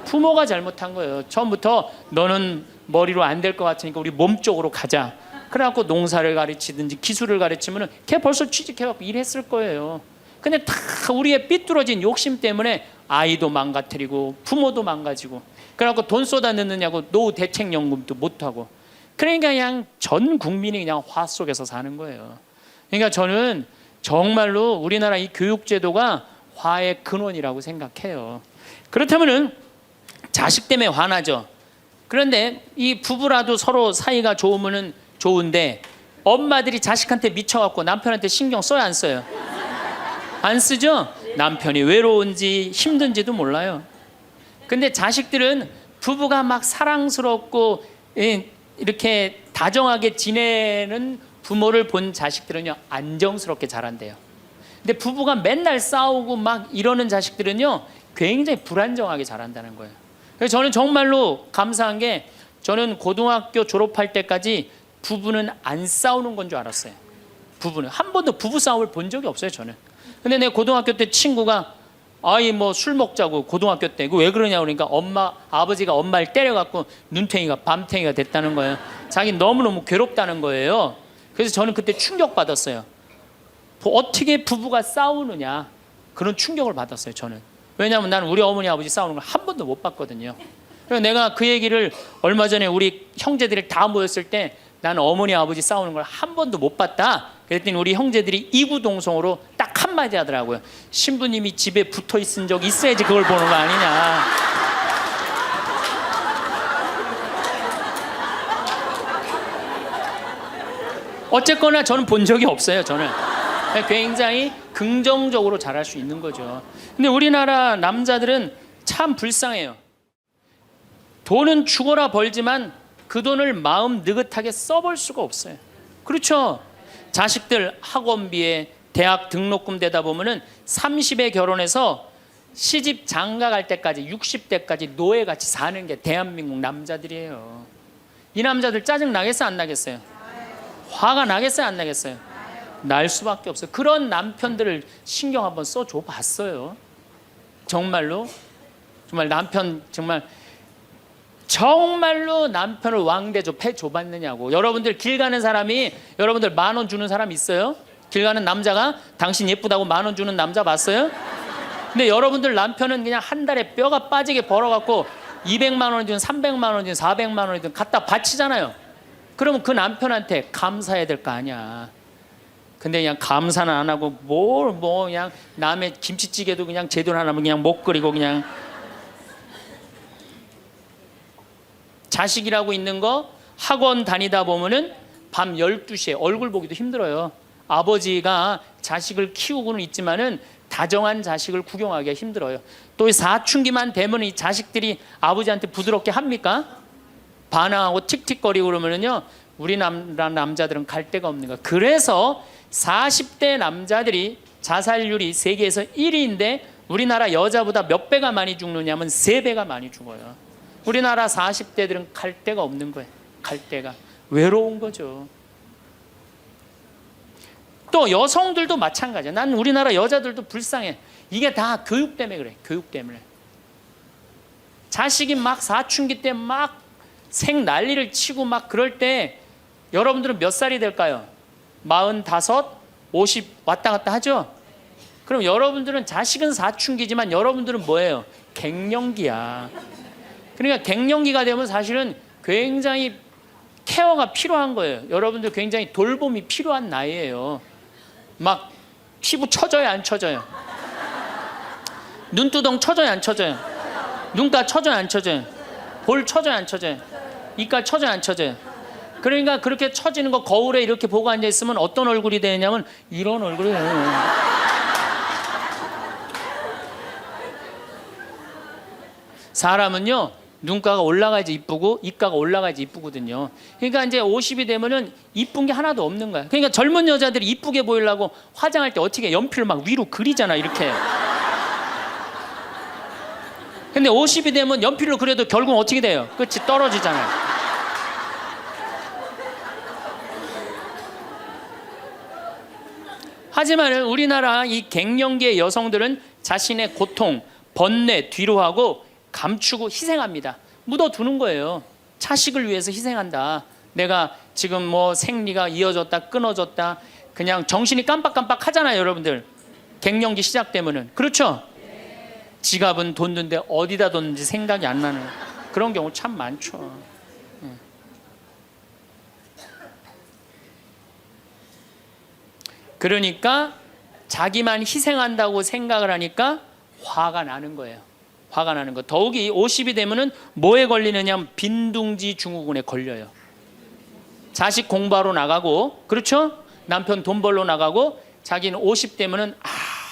부모가 잘못한 거예요. 처음부터 너는 머리로 안 될 것 같으니까 우리 몸 쪽으로 가자. 그래갖고 농사를 가르치든지 기술을 가르치면 걔 벌써 취직해갖고 일했을 거예요. 근데 다 우리의 삐뚤어진 욕심 때문에 아이도 망가뜨리고 부모도 망가지고, 그래갖고 돈 쏟아 넣느냐고 노후 대책연금도 못하고. 그러니까 그냥 전 국민이 그냥 화 속에서 사는 거예요. 그러니까 저는 정말로 우리나라 이 교육제도가 화의 근원이라고 생각해요. 그렇다면은 자식 때문에 화나죠. 그런데 이 부부라도 서로 사이가 좋으면은 좋은데, 엄마들이 자식한테 미쳐갖고 남편한테 신경 써야 안 써요? 안 쓰죠? 남편이 외로운지 힘든지도 몰라요. 근데 자식들은 부부가 막 사랑스럽고 이렇게 다정하게 지내는 부모를 본 자식들은요 안정스럽게 자란대요. 근데 부부가 맨날 싸우고 막 이러는 자식들은요 굉장히 불안정하게 자란다는 거예요. 그래서 저는 정말로 감사한 게 저는 고등학교 졸업할 때까지 부부는 안 싸우는 건 줄 알았어요. 부부는 한 번도 부부 싸움을 본 적이 없어요, 저는. 근데 내 고등학교 때 친구가 아이 뭐 술 먹자고 고등학교 때 왜 그러냐 그러니까 아버지가 엄마를 때려갖고 눈탱이가 밤탱이가 됐다는 거예요. 자기 너무너무 괴롭다는 거예요. 그래서 저는 그때 충격받았어요. 어떻게 부부가 싸우느냐 그런 충격을 받았어요, 저는. 왜냐하면 나는 우리 어머니 아버지 싸우는 걸 한 번도 못 봤거든요. 그래서 내가 그 얘기를 얼마 전에 우리 형제들이 다 모였을 때 나는 어머니 아버지 싸우는 걸 한 번도 못 봤다. 그랬더니 우리 형제들이 이구동성으로 딱 한마디 하더라고요. 신부님이 집에 붙어 있은 적 있어야지 그걸 보는 거 아니냐. 어쨌거나 저는 본 적이 없어요. 저는 굉장히 긍정적으로 잘할 수 있는 거죠. 근데 우리나라 남자들은 참 불쌍해요. 돈은 죽어라 벌지만 그 돈을 마음 느긋하게 써볼 수가 없어요. 그렇죠? 자식들 학원비에 대학 등록금 대다 보면은 30에 결혼해서 시집 장가 갈 때까지 60대까지 노예같이 사는 게 대한민국 남자들이에요. 이 남자들 짜증 나겠어요, 안 나겠어요? 화가 나겠어요, 안 나겠어요? 날 수밖에 없어요. 그런 남편들을 신경 한번 써줘 봤어요. 정말로 정말 남편 정말로 남편을 왕대조 패줘봤느냐고. 여러분들 길 가는 사람이 여러분들 10,000원 주는 사람 있어요? 길 가는 남자가 당신 예쁘다고 10,000원 주는 남자 봤어요? 근데 여러분들 남편은 그냥 한 달에 뼈가 빠지게 벌어갖고 200만 원이든 300만 원이든 400만 원이든 갖다 바치잖아요. 그러면 그 남편한테 감사해야 될 거 아니야. 근데 그냥 감사는 안 하고 그냥 남의 김치찌개도 그냥 제대로 안 하면 그냥 못 끓이고 그냥. 자식이라고 있는 거 학원 다니다 보면은 밤 12시에 얼굴 보기도 힘들어요. 아버지가 자식을 키우고는 있지만은 다정한 자식을 구경하기가 힘들어요. 또 사춘기만 되면 이 자식들이 아버지한테 부드럽게 합니까? 반항하고 틱틱거리고 그러면은요, 우리나라 남자들은 갈 데가 없는 거예요. 그래서 40대 남자들이 자살률이 세계에서 1위인데 우리나라 여자보다 몇 배가 많이 죽느냐면 3배가 많이 죽어요. 우리나라 40대들은 갈 데가 없는 거예요. 갈 데가. 외로운 거죠. 또 여성들도 마찬가지야. 난 우리나라 여자들도 불쌍해. 이게 다 교육 때문에 그래. 교육 때문에. 자식이 막 사춘기 때 막 생 난리를 치고 막 그럴 때 여러분들은 몇 살이 될까요? 45, 50 왔다 갔다 하죠? 그럼 여러분들은 자식은 사춘기지만 여러분들은 뭐예요? 갱년기야. 그러니까 갱년기가 되면 사실은 굉장히 케어가 필요한 거예요. 여러분들 굉장히 돌봄이 필요한 나이예요. 막 피부 쳐져요, 안 쳐져요? 눈두덩 쳐져요, 안 쳐져요? 눈가 쳐져요, 안 쳐져요? 볼 쳐져요, 안 쳐져요? 이가 쳐져요, 안 쳐져요? 그러니까 그렇게 처지는 거 거울에 이렇게 보고 앉아 있으면 어떤 얼굴이 되냐면 이런 얼굴이 돼요. 사람은요, 눈가가 올라가야지 이쁘고 이가가 올라가야지 이쁘거든요. 그러니까 이제 50이 되면은 이쁜 게 하나도 없는 거야. 그러니까 젊은 여자들이 이쁘게 보이려고 화장할 때 어떻게 연필을 막 위로 그리잖아, 이렇게. 근데 50이 되면 연필로 그려도 결국 어떻게 돼요? 끝이 떨어지잖아요. 하지만 우리나라 이 갱년기의 여성들은 자신의 고통, 번뇌 뒤로 하고 감추고 희생합니다. 묻어두는 거예요. 자식을 위해서 희생한다. 내가 지금 뭐 생리가 이어졌다 끊어졌다 그냥 정신이 깜빡깜빡 하잖아요, 여러분들. 갱년기 시작되면은. 그렇죠? 지갑은 뒀는데 어디다 뒀는지 생각이 안 나는 그런 경우 참 많죠. 그러니까 자기만 희생한다고 생각을 하니까 화가 나는 거예요. 화가 나는 거. 더욱이 50이 되면은 뭐에 걸리느냐? 빈둥지 증후군에 걸려요. 자식 공부하러 나가고, 그렇죠? 남편 돈 벌러 나가고, 자기는 50 되면은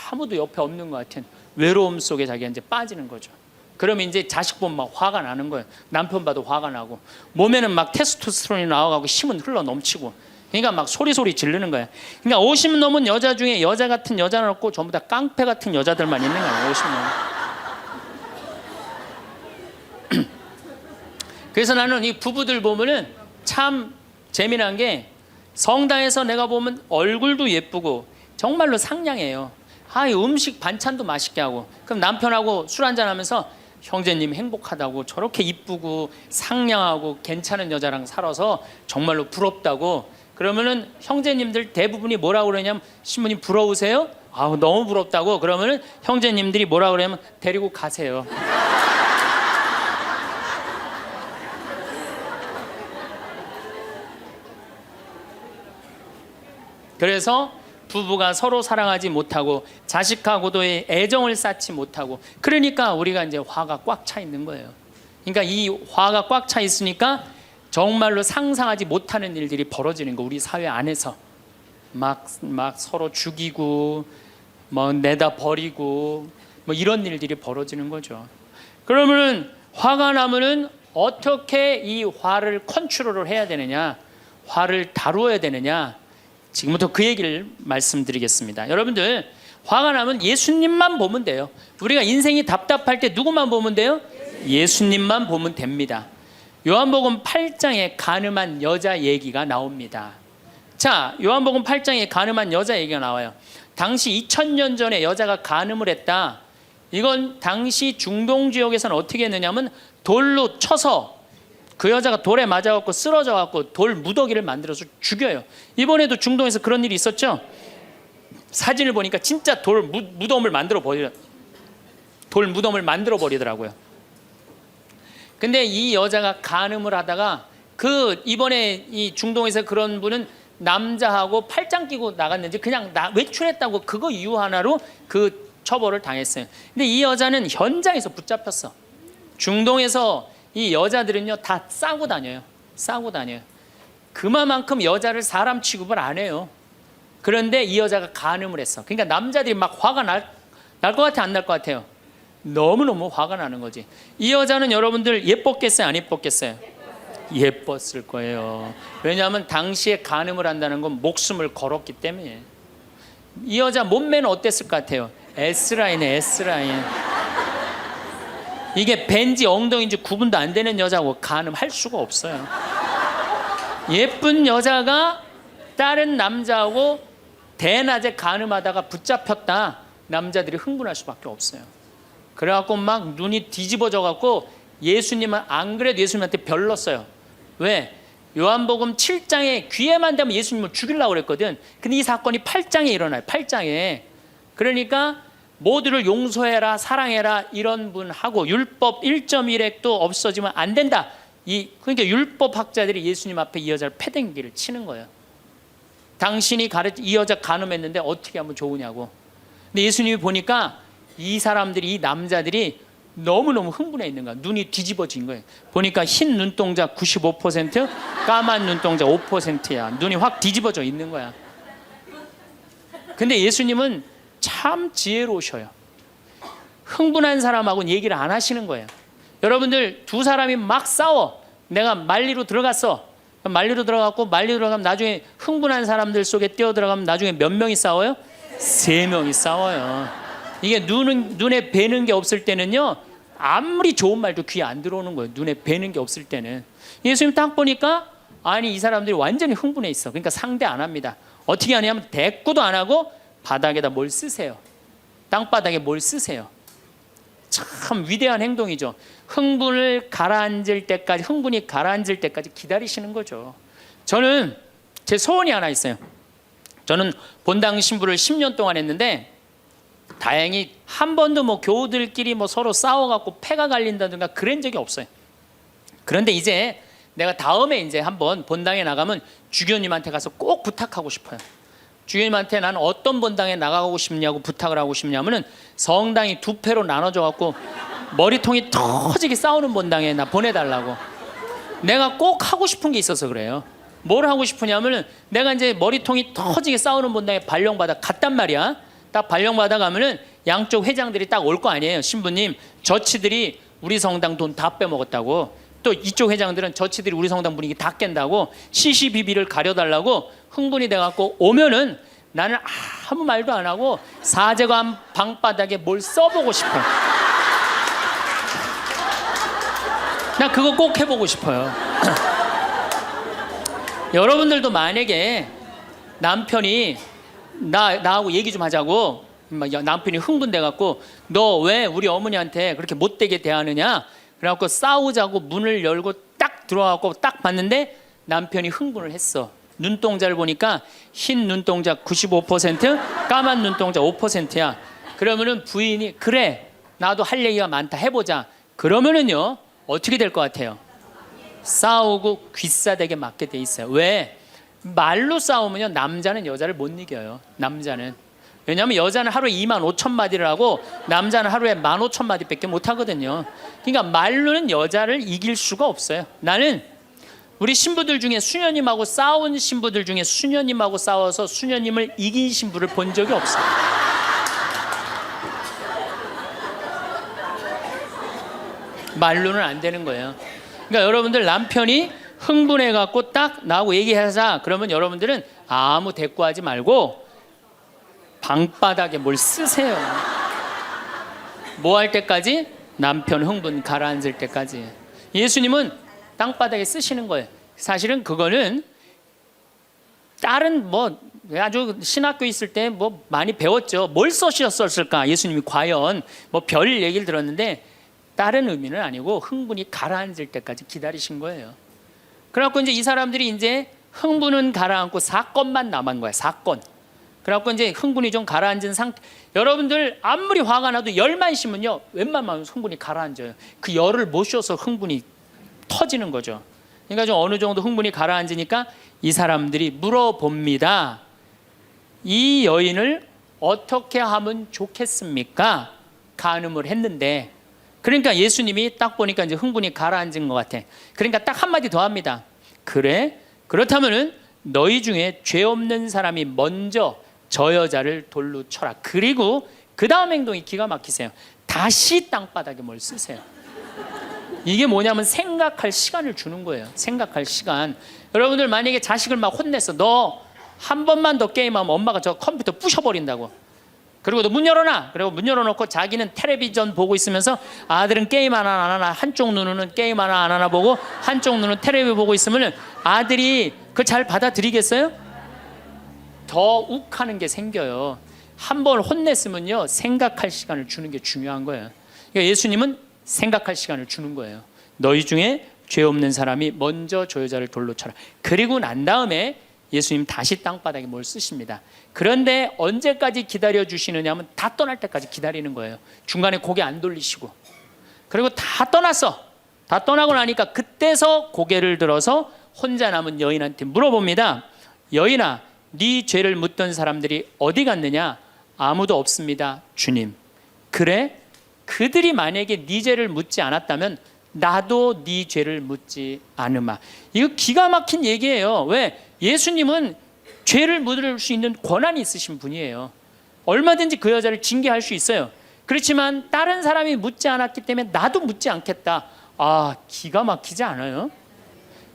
아무도 옆에 없는 것 같은 외로움 속에 자기가 이제 빠지는 거죠. 그러면 이제 자식 보면 막 화가 나는 거예요. 남편 봐도 화가 나고, 몸에는 막 테스토스테론이 나와가고 힘은 흘러 넘치고, 그러니까 막 소리 지르는 거예요. 그러니까 50 넘은 여자 중에 여자 같은 여자는 없고 전부 다 깡패 같은 여자들만 있는 거예요. 50 넘은. 그래서 나는 이 부부들 보면은 참 재미난 게 성당에서 내가 보면 얼굴도 예쁘고 정말로 상냥해요. 이 음식 반찬도 맛있게 하고, 그럼 남편하고 술 한잔 하면서 형제님 행복하다고, 저렇게 이쁘고 상냥하고 괜찮은 여자랑 살아서 정말로 부럽다고. 그러면은 형제님들 대부분이 뭐라고 그러냐면, 신부님 부러우세요? 너무 부럽다고. 그러면은 형제님들이 뭐라고 그러냐면, 데리고 가세요. 그래서 부부가 서로 사랑하지 못하고 자식하고도의 애정을 쌓지 못하고, 그러니까 우리가 이제 화가 꽉 차 있는 거예요. 그러니까 이 화가 꽉 차 있으니까 정말로 상상하지 못하는 일들이 벌어지는 거. 우리 사회 안에서 막 서로 죽이고 뭐 내다 버리고 뭐 이런 일들이 벌어지는 거죠. 그러면은 화가 나면은 어떻게 이 화를 컨트롤을 해야 되느냐, 화를 다루어야 되느냐, 지금부터 그 얘기를 말씀드리겠습니다. 여러분들, 화가 나면 예수님만 보면 돼요. 우리가 인생이 답답할 때 누구만 보면 돼요? 예수님만 보면 됩니다. 요한복음 8장에 간음한 여자 얘기가 나옵니다. 자, 요한복음 8장에 간음한 여자 얘기가 나와요. 당시 2000년 전에 여자가 간음을 했다. 이건 당시 중동 지역에서는 어떻게 했느냐면 돌로 쳐서 그 여자가 돌에 맞아갖고 쓰러져갖고 돌 무더기를 만들어서 죽여요. 이번에도 중동에서 그런 일이 있었죠. 사진을 보니까 진짜 돌 무덤을 만들어 버리더라고요. 근데 이 여자가 간음을 하다가 이번에 이 중동에서 그런 분은 남자하고 팔짱 끼고 나갔는지 그냥 외출했다고 그거 이유 하나로 그 처벌을 당했어요. 근데 이 여자는 현장에서 붙잡혔어. 중동에서 이 여자들은요 다 싸고 다녀요. 그만큼 여자를 사람 취급을 안 해요. 그런데 이 여자가 간음을 했어. 그러니까 남자들이 막 화가 날 것 같아, 안 날 것 같아요? 너무너무 화가 나는 거지. 이 여자는 여러분들 예뻤겠어요, 안 예뻤겠어요? 예뻤을 거예요. 왜냐하면 당시에 간음을 한다는 건 목숨을 걸었기 때문에. 이 여자 몸매는 어땠을 것 같아요? S라인에 S라인. 이게 벤지 엉덩이인지 구분도 안 되는 여자고 간음할 수가 없어요. 예쁜 여자가 다른 남자하고 대낮에 간음하다가 붙잡혔다. 남자들이 흥분할 수밖에 없어요. 그래갖고 막 눈이 뒤집어져 갖고 예수님은 안 그래도 예수님한테 별렀어요. 왜? 요한복음 7장에 귀에만 대면 예수님을 죽이려고 그랬거든. 근데 이 사건이 8장에 일어나요. 8장에. 그러니까 모두를 용서해라, 사랑해라 이런 분하고 율법 1.1핵도 없어지면 안 된다. 그러니까 율법학자들이 예수님 앞에 이 여자를 패댕기를 치는 거예요. 당신이 이 여자 간음했는데 어떻게 하면 좋으냐고. 근데 예수님이 보니까 이 사람들이, 이 남자들이 너무너무 흥분해 있는 거야. 눈이 뒤집어진 거예요. 보니까 흰 눈동자 95%, 까만 눈동자 5%야. 눈이 확 뒤집어져 있는 거야. 근데 예수님은 참 지혜로우셔요. 흥분한 사람하고는 얘기를 안 하시는 거예요. 여러분들, 두 사람이 막 싸워. 내가 말리로 들어갔어. 말리로 들어가면 나중에 흥분한 사람들 속에 뛰어들어가면 나중에 몇 명이 싸워요? 3명이 싸워요. 이게 눈에 뵈는 게 없을 때는요, 아무리 좋은 말도 귀에 안 들어오는 거예요. 눈에 뵈는 게 없을 때는. 예수님 딱 보니까 아니 이 사람들이 완전히 흥분해 있어. 그러니까 상대 안 합니다. 어떻게 하냐면 대꾸도 안 하고 바닥에다 뭘 쓰세요. 땅바닥에 뭘 쓰세요. 참 위대한 행동이죠. 흥분이 가라앉을 때까지 기다리시는 거죠. 저는 제 소원이 하나 있어요. 저는 본당 신부를 10년 동안 했는데 다행히 한 번도 뭐 교우들끼리 뭐 서로 싸워갖고 패가 갈린다든가 그런 적이 없어요. 그런데 이제 내가 다음에 이제 한번 본당에 나가면 주교님한테 가서 꼭 부탁하고 싶어요. 주교님한테 나는 어떤 본당에 나가고 싶냐고 부탁을 하고 싶냐면은 성당이 2패로 나눠져 갖고 머리통이 터지게 싸우는 본당에 나 보내달라고. 내가 꼭 하고 싶은 게 있어서 그래요. 뭘 하고 싶으냐면은 내가 이제 머리통이 터지게 싸우는 본당에 발령받아 갔단 말이야. 딱 발령받아 가면은 양쪽 회장들이 딱 올 거 아니에요. 신부님, 저치들이 우리 성당 돈 다 빼먹었다고. 또 이쪽 회장들은 저치들이 우리 성당 분위기 다 깬다고 CCBB를 가려달라고 흥분이 돼갖고 오면은 나는 아무 말도 안 하고 사제관 방바닥에 뭘 써보고 싶어. 나 그거 꼭 해보고 싶어요. 여러분들도 만약에 남편이 나하고 얘기 좀 하자고, 막 남편이 흥분돼갖고 너 왜 우리 어머니한테 그렇게 못되게 대하느냐, 그래갖고 싸우자고 문을 열고 딱 들어와갖고 딱 봤는데 남편이 흥분을 했어. 눈동자를 보니까 흰 눈동자 95%, 까만 눈동자 5%야. 그러면은 부인이 그래 나도 할 얘기가 많다 해보자. 그러면은요 어떻게 될 것 같아요? 싸우고 귀싸대게 맞게 돼 있어요. 왜? 말로 싸우면요 남자는 여자를 못 이겨요. 남자는. 왜냐하면 여자는 하루에 25,000마디를 하고 남자는 하루에 15,000마디밖에 못 하거든요. 그러니까 말로는 여자를 이길 수가 없어요. 나는 우리 신부들 중에 수녀님하고 싸운 신부들 중에 수녀님하고 싸워서 수녀님을 이긴 신부를 본 적이 없어요. 말로는 안 되는 거예요. 그러니까 여러분들 남편이 흥분해갖고 딱 나하고 얘기하자 그러면 여러분들은 아무 대꾸하지 말고 방바닥에 뭘 쓰세요. 뭐 할 때까지? 남편 흥분 가라앉을 때까지. 예수님은 땅바닥에 쓰시는 거예요. 사실은 그거는 다른 뭐 아주 신학교 있을 때 뭐 많이 배웠죠. 뭘 써셨을까? 예수님이 과연 뭐 별 얘기를 들었는데 다른 의미는 아니고 흥분이 가라앉을 때까지 기다리신 거예요. 그래갖고 이제 이 사람들이 이제 흥분은 가라앉고 사건만 남은 거야. 사건. 그래갖고 이제 흥분이 좀 가라앉은 상태. 여러분들 아무리 화가 나도 열만 심으면요 웬만하면 흥분이 가라앉아요. 그 열을 못 쉬어서 흥분이 터지는 거죠. 그러니까 좀 어느 정도 흥분이 가라앉으니까 이 사람들이 물어봅니다. 이 여인을 어떻게 하면 좋겠습니까? 간음을 했는데. 그러니까 예수님이 딱 보니까 이제 흥분이 가라앉은 것 같아. 그러니까 딱 한마디 더 합니다. 그래? 그렇다면은 너희 중에 죄 없는 사람이 먼저 저 여자를 돌로 쳐라. 그리고 그 다음 행동이 기가 막히세요. 다시 땅바닥에 뭘 쓰세요. 이게 뭐냐면 생각할 시간을 주는 거예요. 생각할 시간. 여러분들 만약에 자식을 막 혼냈어. 너 한 번만 더 게임하면 엄마가 저 컴퓨터 부셔버린다고. 그리고 너 문 열어놔. 그리고 문 열어놓고 자기는 텔레비전 보고 있으면서 아들은 게임 하나 안 하나, 한쪽 눈으로는 게임 하나 안 하나 보고 한쪽 눈은 텔레비 보고 있으면 아들이 그걸 잘 받아들이겠어요? 더 욱하는 게 생겨요. 한 번 혼냈으면요 생각할 시간을 주는 게 중요한 거예요. 그러니까 예수님은 생각할 시간을 주는 거예요. 너희 중에 죄 없는 사람이 먼저 저 여자를 돌로 쳐라. 그리고 난 다음에 예수님 다시 땅바닥에 뭘 쓰십니다. 그런데 언제까지 기다려주시느냐 하면 다 떠날 때까지 기다리는 거예요. 중간에 고개 안 돌리시고. 그리고 다 떠났어. 다 떠나고 나니까 그때서 고개를 들어서 혼자 남은 여인한테 물어봅니다. 여인아, 네 죄를 묻던 사람들이 어디 갔느냐? 아무도 없습니다, 주님. 그래? 그들이 만약에 네 죄를 묻지 않았다면 나도 네 죄를 묻지 않으마. 이거 기가 막힌 얘기예요. 왜? 예수님은 죄를 묻을 수 있는 권한이 있으신 분이에요. 얼마든지 그 여자를 징계할 수 있어요. 그렇지만 다른 사람이 묻지 않았기 때문에 나도 묻지 않겠다. 아, 기가 막히지 않아요?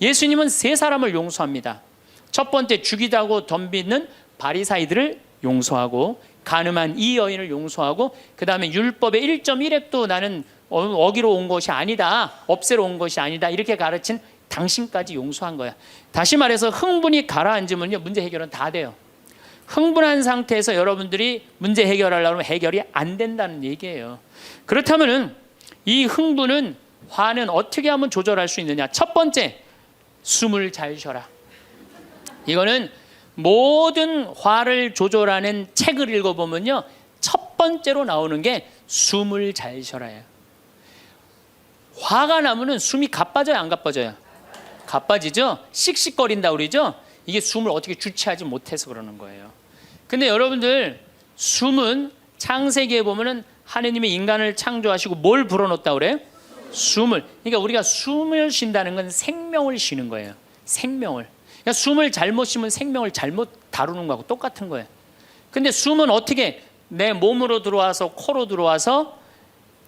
예수님은 세 사람을 용서합니다. 첫 번째 죽이다고 덤비는 바리사이들을 용서하고, 간음한 이 여인을 용서하고, 그 다음에 율법의 1.1획도 나는 어기로 온 것이 아니다, 없애러 온 것이 아니다, 이렇게 가르친 당신까지 용서한 거야. 다시 말해서 흥분이 가라앉으면요 문제 해결은 다 돼요. 흥분한 상태에서 여러분들이 문제 해결하려면 해결이 안 된다는 얘기예요. 그렇다면은 이 흥분은, 화는 어떻게 하면 조절할 수 있느냐? 첫 번째, 숨을 잘 쉬어라. 이거는 모든 화를 조절하는 책을 읽어보면요 첫 번째로 나오는 게 숨을 잘 쉬어라예요. 화가 나면은 숨이 가빠져요, 안 가빠져요? 가빠지죠? 씩씩거린다 그러죠? 이게 숨을 어떻게 주체하지 못해서 그러는 거예요. 근데 여러분들, 숨은 창세기에 보면은 하느님이 인간을 창조하시고 뭘 불어넣었다 그래요? 숨을. 그러니까 우리가 숨을 쉰다는 건 생명을 쉬는 거예요. 생명을. 그러니까 숨을 잘못 쉬면 생명을 잘못 다루는 거하고 똑같은 거예요. 근데 숨은 어떻게 내 몸으로 들어와서 코로 들어와서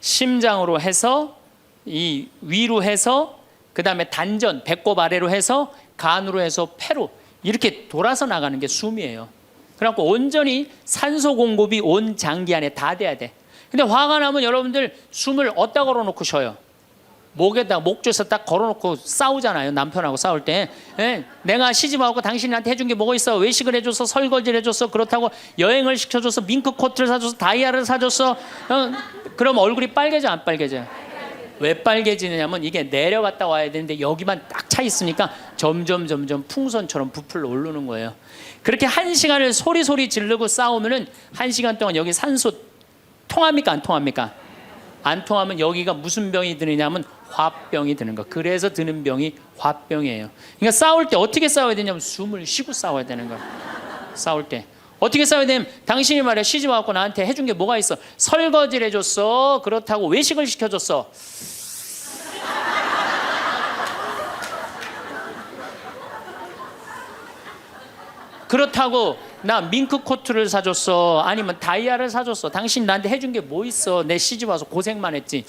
심장으로 해서 이 위로 해서 그 다음에 단전, 배꼽 아래로 해서 간으로 해서 폐로 이렇게 돌아서 나가는 게 숨이에요. 그래갖고 온전히 산소 공급이 온 장기 안에 다 돼야 돼. 근데 화가 나면 여러분들 숨을 어디다 걸어놓고 쉬어요? 목에다 목조서 딱 걸어놓고 싸우잖아요. 남편하고 싸울 때. 예? 내가 시집하고 당신한테 해준 게 뭐가 있어? 외식을 해줘서, 설거지를 해줬어, 그렇다고 여행을 시켜줘서, 밍크 코트를 사줘서, 다이아를 사줬어. 그럼 얼굴이 빨개져 안 빨개져? 왜 빨개지느냐면 이게 내려갔다 와야 되는데 여기만 딱 차 있으니까 점점 풍선처럼 부풀러 오르는 거예요. 그렇게 1시간을 소리 지르고 싸우면은 1시간 동안 여기 산소 통합니까 안 통합니까? 안 통하면 여기가 무슨 병이 드느냐면 화병이 드는 거. 그래서 드는 병이 화병이에요. 그러니까 싸울 때 어떻게 싸워야 되냐면 숨을 쉬고 싸워야 되는 거예요. 싸울 때 어떻게 싸워야 되냐면 당신이 말이야 시집 와갖고 나한테 해준 게 뭐가 있어? 설거지를 해줬어, 그렇다고 외식을 시켜줬어. 그렇다고 나 밍크 코트를 사줬어, 아니면 다이아를 사줬어. 당신 나한테 해준 게 뭐 있어? 내 시집 와서 고생만 했지.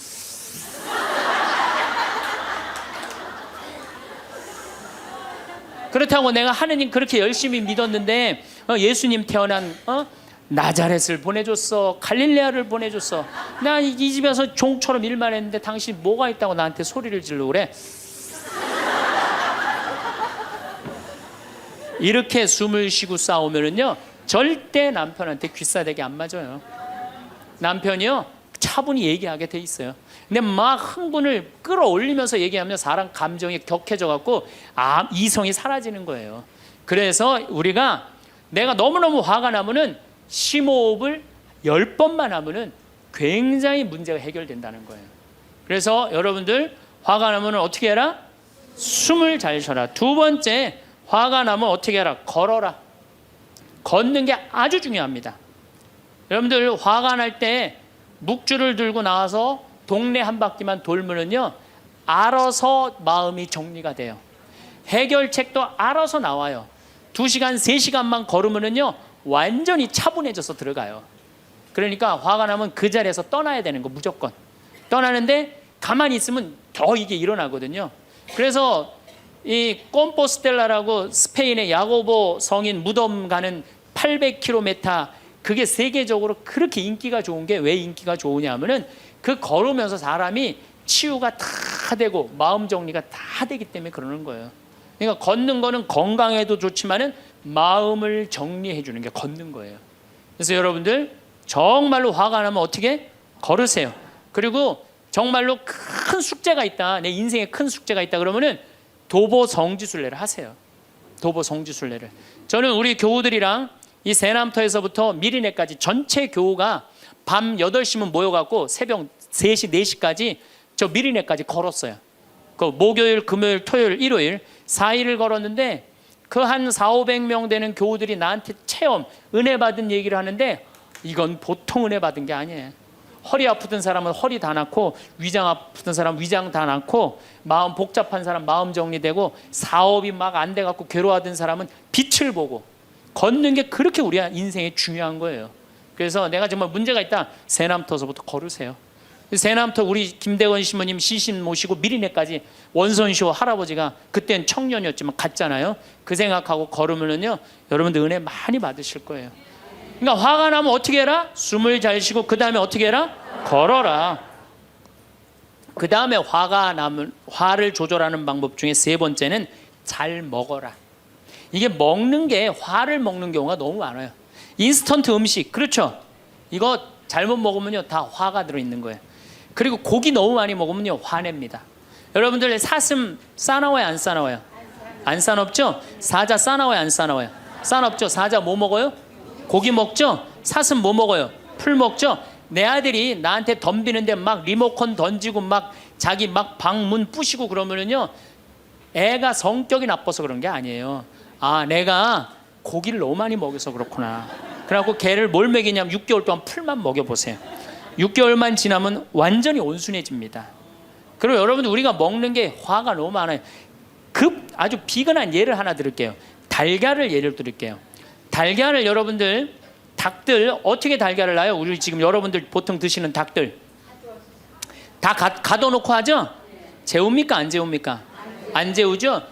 그렇다고 내가 하느님 그렇게 열심히 믿었는데 예수님 태어난 나자렛을 보내줬어, 갈릴레아를 보내줬어. 나 이 집에서 종처럼 일만 했는데 당신 뭐가 있다고 나한테 소리를 질러 그래? 이렇게 숨을 쉬고 싸우면은요 절대 남편한테 귀싸대기 안 맞아요. 남편이요 차분히 얘기하게 돼 있어요. 근데 막 흥분을 끌어올리면서 얘기하면 사람 감정이 격해져 갖고 이성이 사라지는 거예요. 그래서 우리가 내가 너무너무 화가 나면은 심호흡을 10번만 하면은 굉장히 문제가 해결된다는 거예요. 그래서 여러분들 화가 나면 어떻게 해라? 숨을 잘 쉬어라. 두 번째, 화가 나면 어떻게 해라? 걸어라. 걷는 게 아주 중요합니다. 여러분들 화가 날 때 묵주를 들고 나와서 동네 한 바퀴만 돌면은요 알아서 마음이 정리가 돼요. 해결책도 알아서 나와요. 2시간 3시간만 걸으면은요 완전히 차분해져서 들어가요. 그러니까 화가 나면 그 자리에서 떠나야 되는 거, 무조건 떠나는데 가만히 있으면 더 이게 일어나거든요. 그래서 이 꼼포스텔라라고 스페인의 야고보 성인 무덤 가는 800km, 그게 세계적으로 그렇게 인기가 좋은 게 왜 인기가 좋으냐 하면은 그 걸으면서 사람이 치유가 다 되고 마음 정리가 다 되기 때문에 그러는 거예요. 그러니까 걷는 거는 건강에도 좋지만은 마음을 정리해 주는 게 걷는 거예요. 그래서 여러분들 정말로 화가 나면 어떻게? 걸으세요. 그리고 정말로 큰 숙제가 있다, 내 인생에 큰 숙제가 있다 그러면은 도보 성지순례를 하세요. 도보 성지순례를. 저는 우리 교우들이랑 이 세남터에서부터 미리네까지 전체 교우가 밤 8시면 모여갖고 새벽 3시, 4시까지 저 미리네까지 걸었어요. 그 목요일, 금요일, 토요일, 일요일 4일을 걸었는데 그 한 400~500명 되는 교우들이 나한테 체험, 은혜 받은 얘기를 하는데 이건 보통 은혜 받은 게 아니에요. 허리 아프던 사람은 허리 다 낫고, 위장 아프던 사람은 위장 다 낫고, 마음 복잡한 사람 마음 정리되고, 사업이 막 안 돼갖고 괴로워하던 사람은 빛을 보고, 걷는 게 그렇게 우리 인생에 중요한 거예요. 그래서 내가 정말 문제가 있다, 세남터서부터 걸으세요. 세남터 우리 김대건 시모님 시신 모시고 미리네까지 원선쇼 할아버지가 그땐 청년이었지만 갔잖아요. 그 생각하고 걸으면은요 여러분들 은혜 많이 받으실 거예요. 그러니까 화가 나면 어떻게 해라? 숨을 잘 쉬고 그 다음에 어떻게 해라? 걸어라. 그 다음에 화가 나면 화를 조절하는 방법 중에 세 번째는 잘 먹어라. 이게 먹는 게 화를 먹는 경우가 너무 많아요. 인스턴트 음식, 그렇죠? 이거 잘못 먹으면요 다 화가 들어있는 거예요. 그리고 고기 너무 많이 먹으면요 화냅니다. 여러분들 사슴 싸나워요 안 싸나워요? 안 싸납죠? 사자 싸나워요 안 싸나워요? 싸납죠? 사자 뭐 먹어요? 고기 먹죠? 사슴 뭐 먹어요? 풀 먹죠? 내 아들이 나한테 덤비는데 막 리모컨 던지고 막 자기 막 방문 부시고 그러면은요 애가 성격이 나빠서 그런 게 아니에요. 내가 고기를 너무 많이 먹여서 그렇구나. 그래갖고 걔를 뭘 먹이냐면 6개월 동안 풀만 먹여보세요. 6개월만 지나면 완전히 온순해집니다. 그리고 여러분들 우리가 먹는 게 화가 너무 많아요. 아주 비근한 예를 하나 드릴게요. 달걀을 예를 드릴게요. 달걀을 여러분들 닭들 어떻게 달걀을 낳아요? 우리 지금 여러분들 보통 드시는 닭들 다 가둬놓고 하죠? 재웁니까 안 재웁니까? 안 재우죠?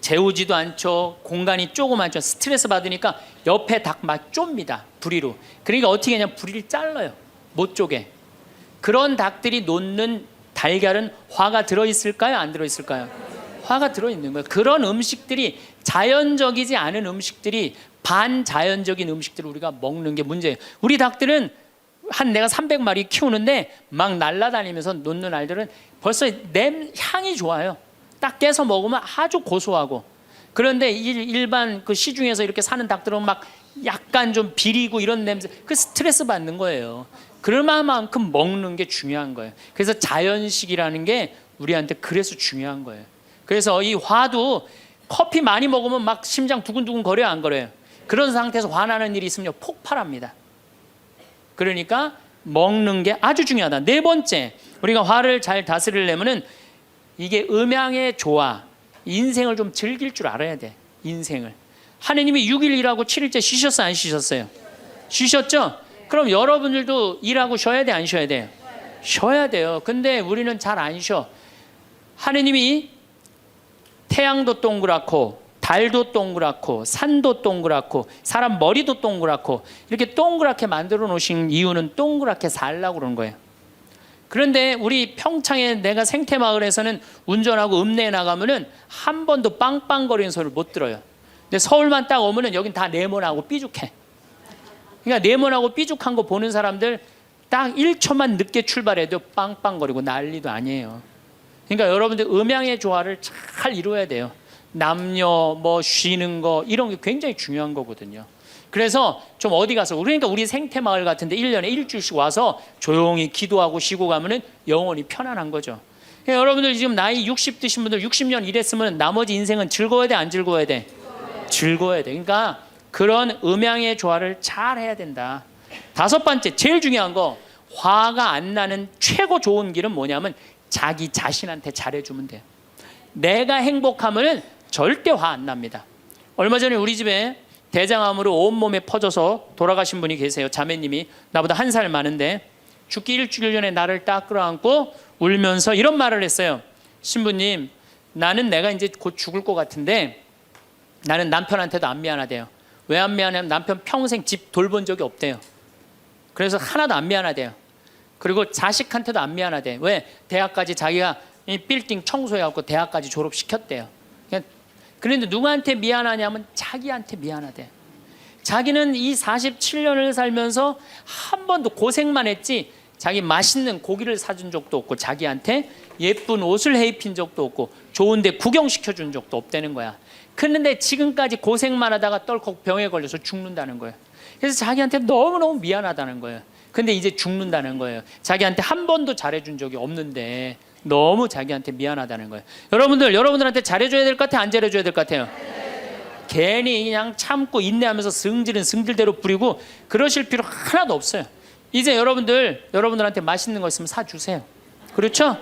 재우지도 않죠. 공간이 조그맣죠. 스트레스 받으니까 옆에 닭 막 좁니다. 부리로. 그러니까 어떻게 하냐면 부리를 잘라요. 못 쪼개. 그런 닭들이 놓는 달걀은 화가 들어있을까요? 안 들어있을까요? 화가 들어있는 거예요. 그런 음식들이 자연적이지 않은 음식들이 반자연적인 음식들을 우리가 먹는 게 문제예요. 우리 닭들은 내가 300마리 키우는데 막 날아다니면서 놓는 알들은 벌써 향이 좋아요. 딱 깨서 먹으면 아주 고소하고. 그런데 일반 그 시중에서 이렇게 사는 닭들은 막 약간 좀 비리고 이런 냄새, 그 스트레스 받는 거예요. 그럴 만큼 먹는 게 중요한 거예요. 그래서 자연식이라는 게 우리한테 그래서 중요한 거예요. 그래서 이 화도 커피 많이 먹으면 막 심장 두근두근 거려요, 안 거려요? 그런 상태에서 화나는 일이 있으면 폭발합니다. 그러니까 먹는 게 아주 중요하다. 네 번째, 우리가 화를 잘 다스리려면은 이게 음양의 조화, 인생을 좀 즐길 줄 알아야 돼. 인생을. 하느님이 6일 일하고 7일째 쉬셨어요, 안 쉬셨어요? 쉬셨죠? 그럼 여러분들도 일하고 쉬어야 돼, 안 쉬어야 돼요? 쉬어야 돼요. 근데 우리는 잘 안 쉬어. 하느님이 태양도 동그랗고 달도 동그랗고 산도 동그랗고 사람 머리도 동그랗고 이렇게 동그랗게 만들어 놓으신 이유는 동그랗게 살라고 그러는 거예요. 그런데 우리 평창에 내가 생태마을에서는 운전하고 읍내에 나가면은 한 번도 빵빵거리는 소리를 못 들어요. 근데 서울만 딱 오면은 여긴 다 네모나고 삐죽해. 그러니까 네모나고 삐죽한 거 보는 사람들 딱 1초만 늦게 출발해도 빵빵거리고 난리도 아니에요. 그러니까 여러분들 음양의 조화를 잘 이루어야 돼요. 남녀 뭐 쉬는 거 이런 게 굉장히 중요한 거거든요. 그래서 좀 어디 가서 그러니까 우리 생태마을 같은데 1년에 일주일씩 와서 조용히 기도하고 쉬고 가면은 영혼이 편안한 거죠. 그러니까 여러분들 지금 나이 60 드신 분들 60년 일했으면 나머지 인생은 즐거워야 돼, 안 즐거워야 돼? 즐거워야 돼. 그러니까 그런 음양의 조화를 잘 해야 된다. 다섯 번째, 제일 중요한 거, 화가 안 나는 최고 좋은 길은 뭐냐면 자기 자신한테 잘해주면 돼요. 내가 행복하면은 절대 화 안 납니다. 얼마 전에 우리 집에 대장암으로 온몸에 퍼져서 돌아가신 분이 계세요. 자매님이 나보다 1살 많은데 죽기 일주일 전에 나를 딱 끌어안고 울면서 이런 말을 했어요. 신부님, 나는 내가 이제 곧 죽을 것 같은데 나는 남편한테도 안 미안하대요. 왜 안 미안하냐면 남편 평생 집 돌본 적이 없대요. 그래서 하나도 안 미안하대요. 그리고 자식한테도 안 미안하대. 왜? 대학까지 자기가 이 빌딩 청소해갖고 대학까지 졸업시켰대요. 그런데 누구한테 미안하냐면 자기한테 미안하대. 자기는 이 47년을 살면서 한 번도 고생만 했지 자기 맛있는 고기를 사준 적도 없고 자기한테 예쁜 옷을 해입힌 적도 없고 좋은 데 구경시켜준 적도 없다는 거야. 그런데 지금까지 고생만 하다가 떨컥 병에 걸려서 죽는다는 거예요. 그래서 자기한테 너무너무 미안하다는 거예요. 근데 이제 죽는다는 거예요. 자기한테 한 번도 잘해준 적이 없는데 너무 자기한테 미안하다는 거예요. 여러분들한테 잘해줘야 될 것 같아요? 안 잘해줘야 될 것 같아요? 괜히 그냥 참고 인내하면서 승질은 승질대로 부리고 그러실 필요 하나도 없어요. 이제 여러분들한테 맛있는 거 있으면 사주세요. 그렇죠?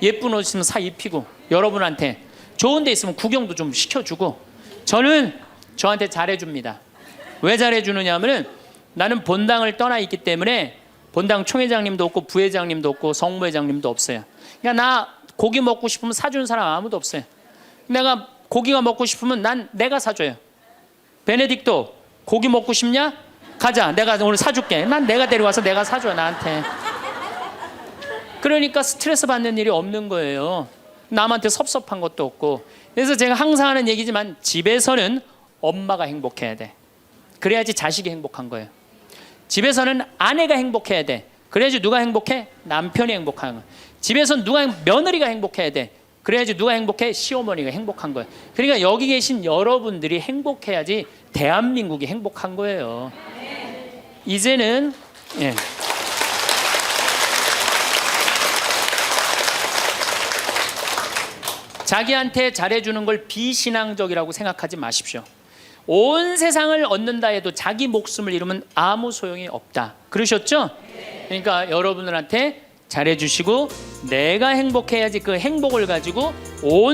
예쁜 옷 있으면 사 입히고 여러분한테 좋은 데 있으면 구경도 좀 시켜주고 저한테 잘해줍니다. 왜 잘해주느냐 하면은 나는 본당을 떠나 있기 때문에 본당 총회장님도 없고 부회장님도 없고 성무회장님도 없어요. 그러니까 나 고기 먹고 싶으면 사주는 사람 아무도 없어요. 내가 고기가 먹고 싶으면 내가 사줘요. 베네딕토 고기 먹고 싶냐? 가자, 내가 오늘 사줄게. 난 내가 데려와서 내가 사줘 나한테. 그러니까 스트레스 받는 일이 없는 거예요. 남한테 섭섭한 것도 없고. 그래서 제가 항상 하는 얘기지만 집에서는 엄마가 행복해야 돼. 그래야지 자식이 행복한 거예요. 집에서는 아내가 행복해야 돼. 그래야지 누가 행복해? 남편이 행복한 거예요. 집에서는 며느리가 행복해야 돼. 그래야지 누가 행복해? 시어머니가 행복한 거예요. 그러니까 여기 계신 여러분들이 행복해야지 대한민국이 행복한 거예요. 이제는 자기한테 잘해주는 걸 비신앙적이라고 생각하지 마십시오. 온 세상을 얻는다 해도 자기 목숨을 잃으면 아무 소용이 없다. 그러셨죠? 그러니까 여러분들한테 잘해주시고 내가 행복해야지 그 행복을 가지고 온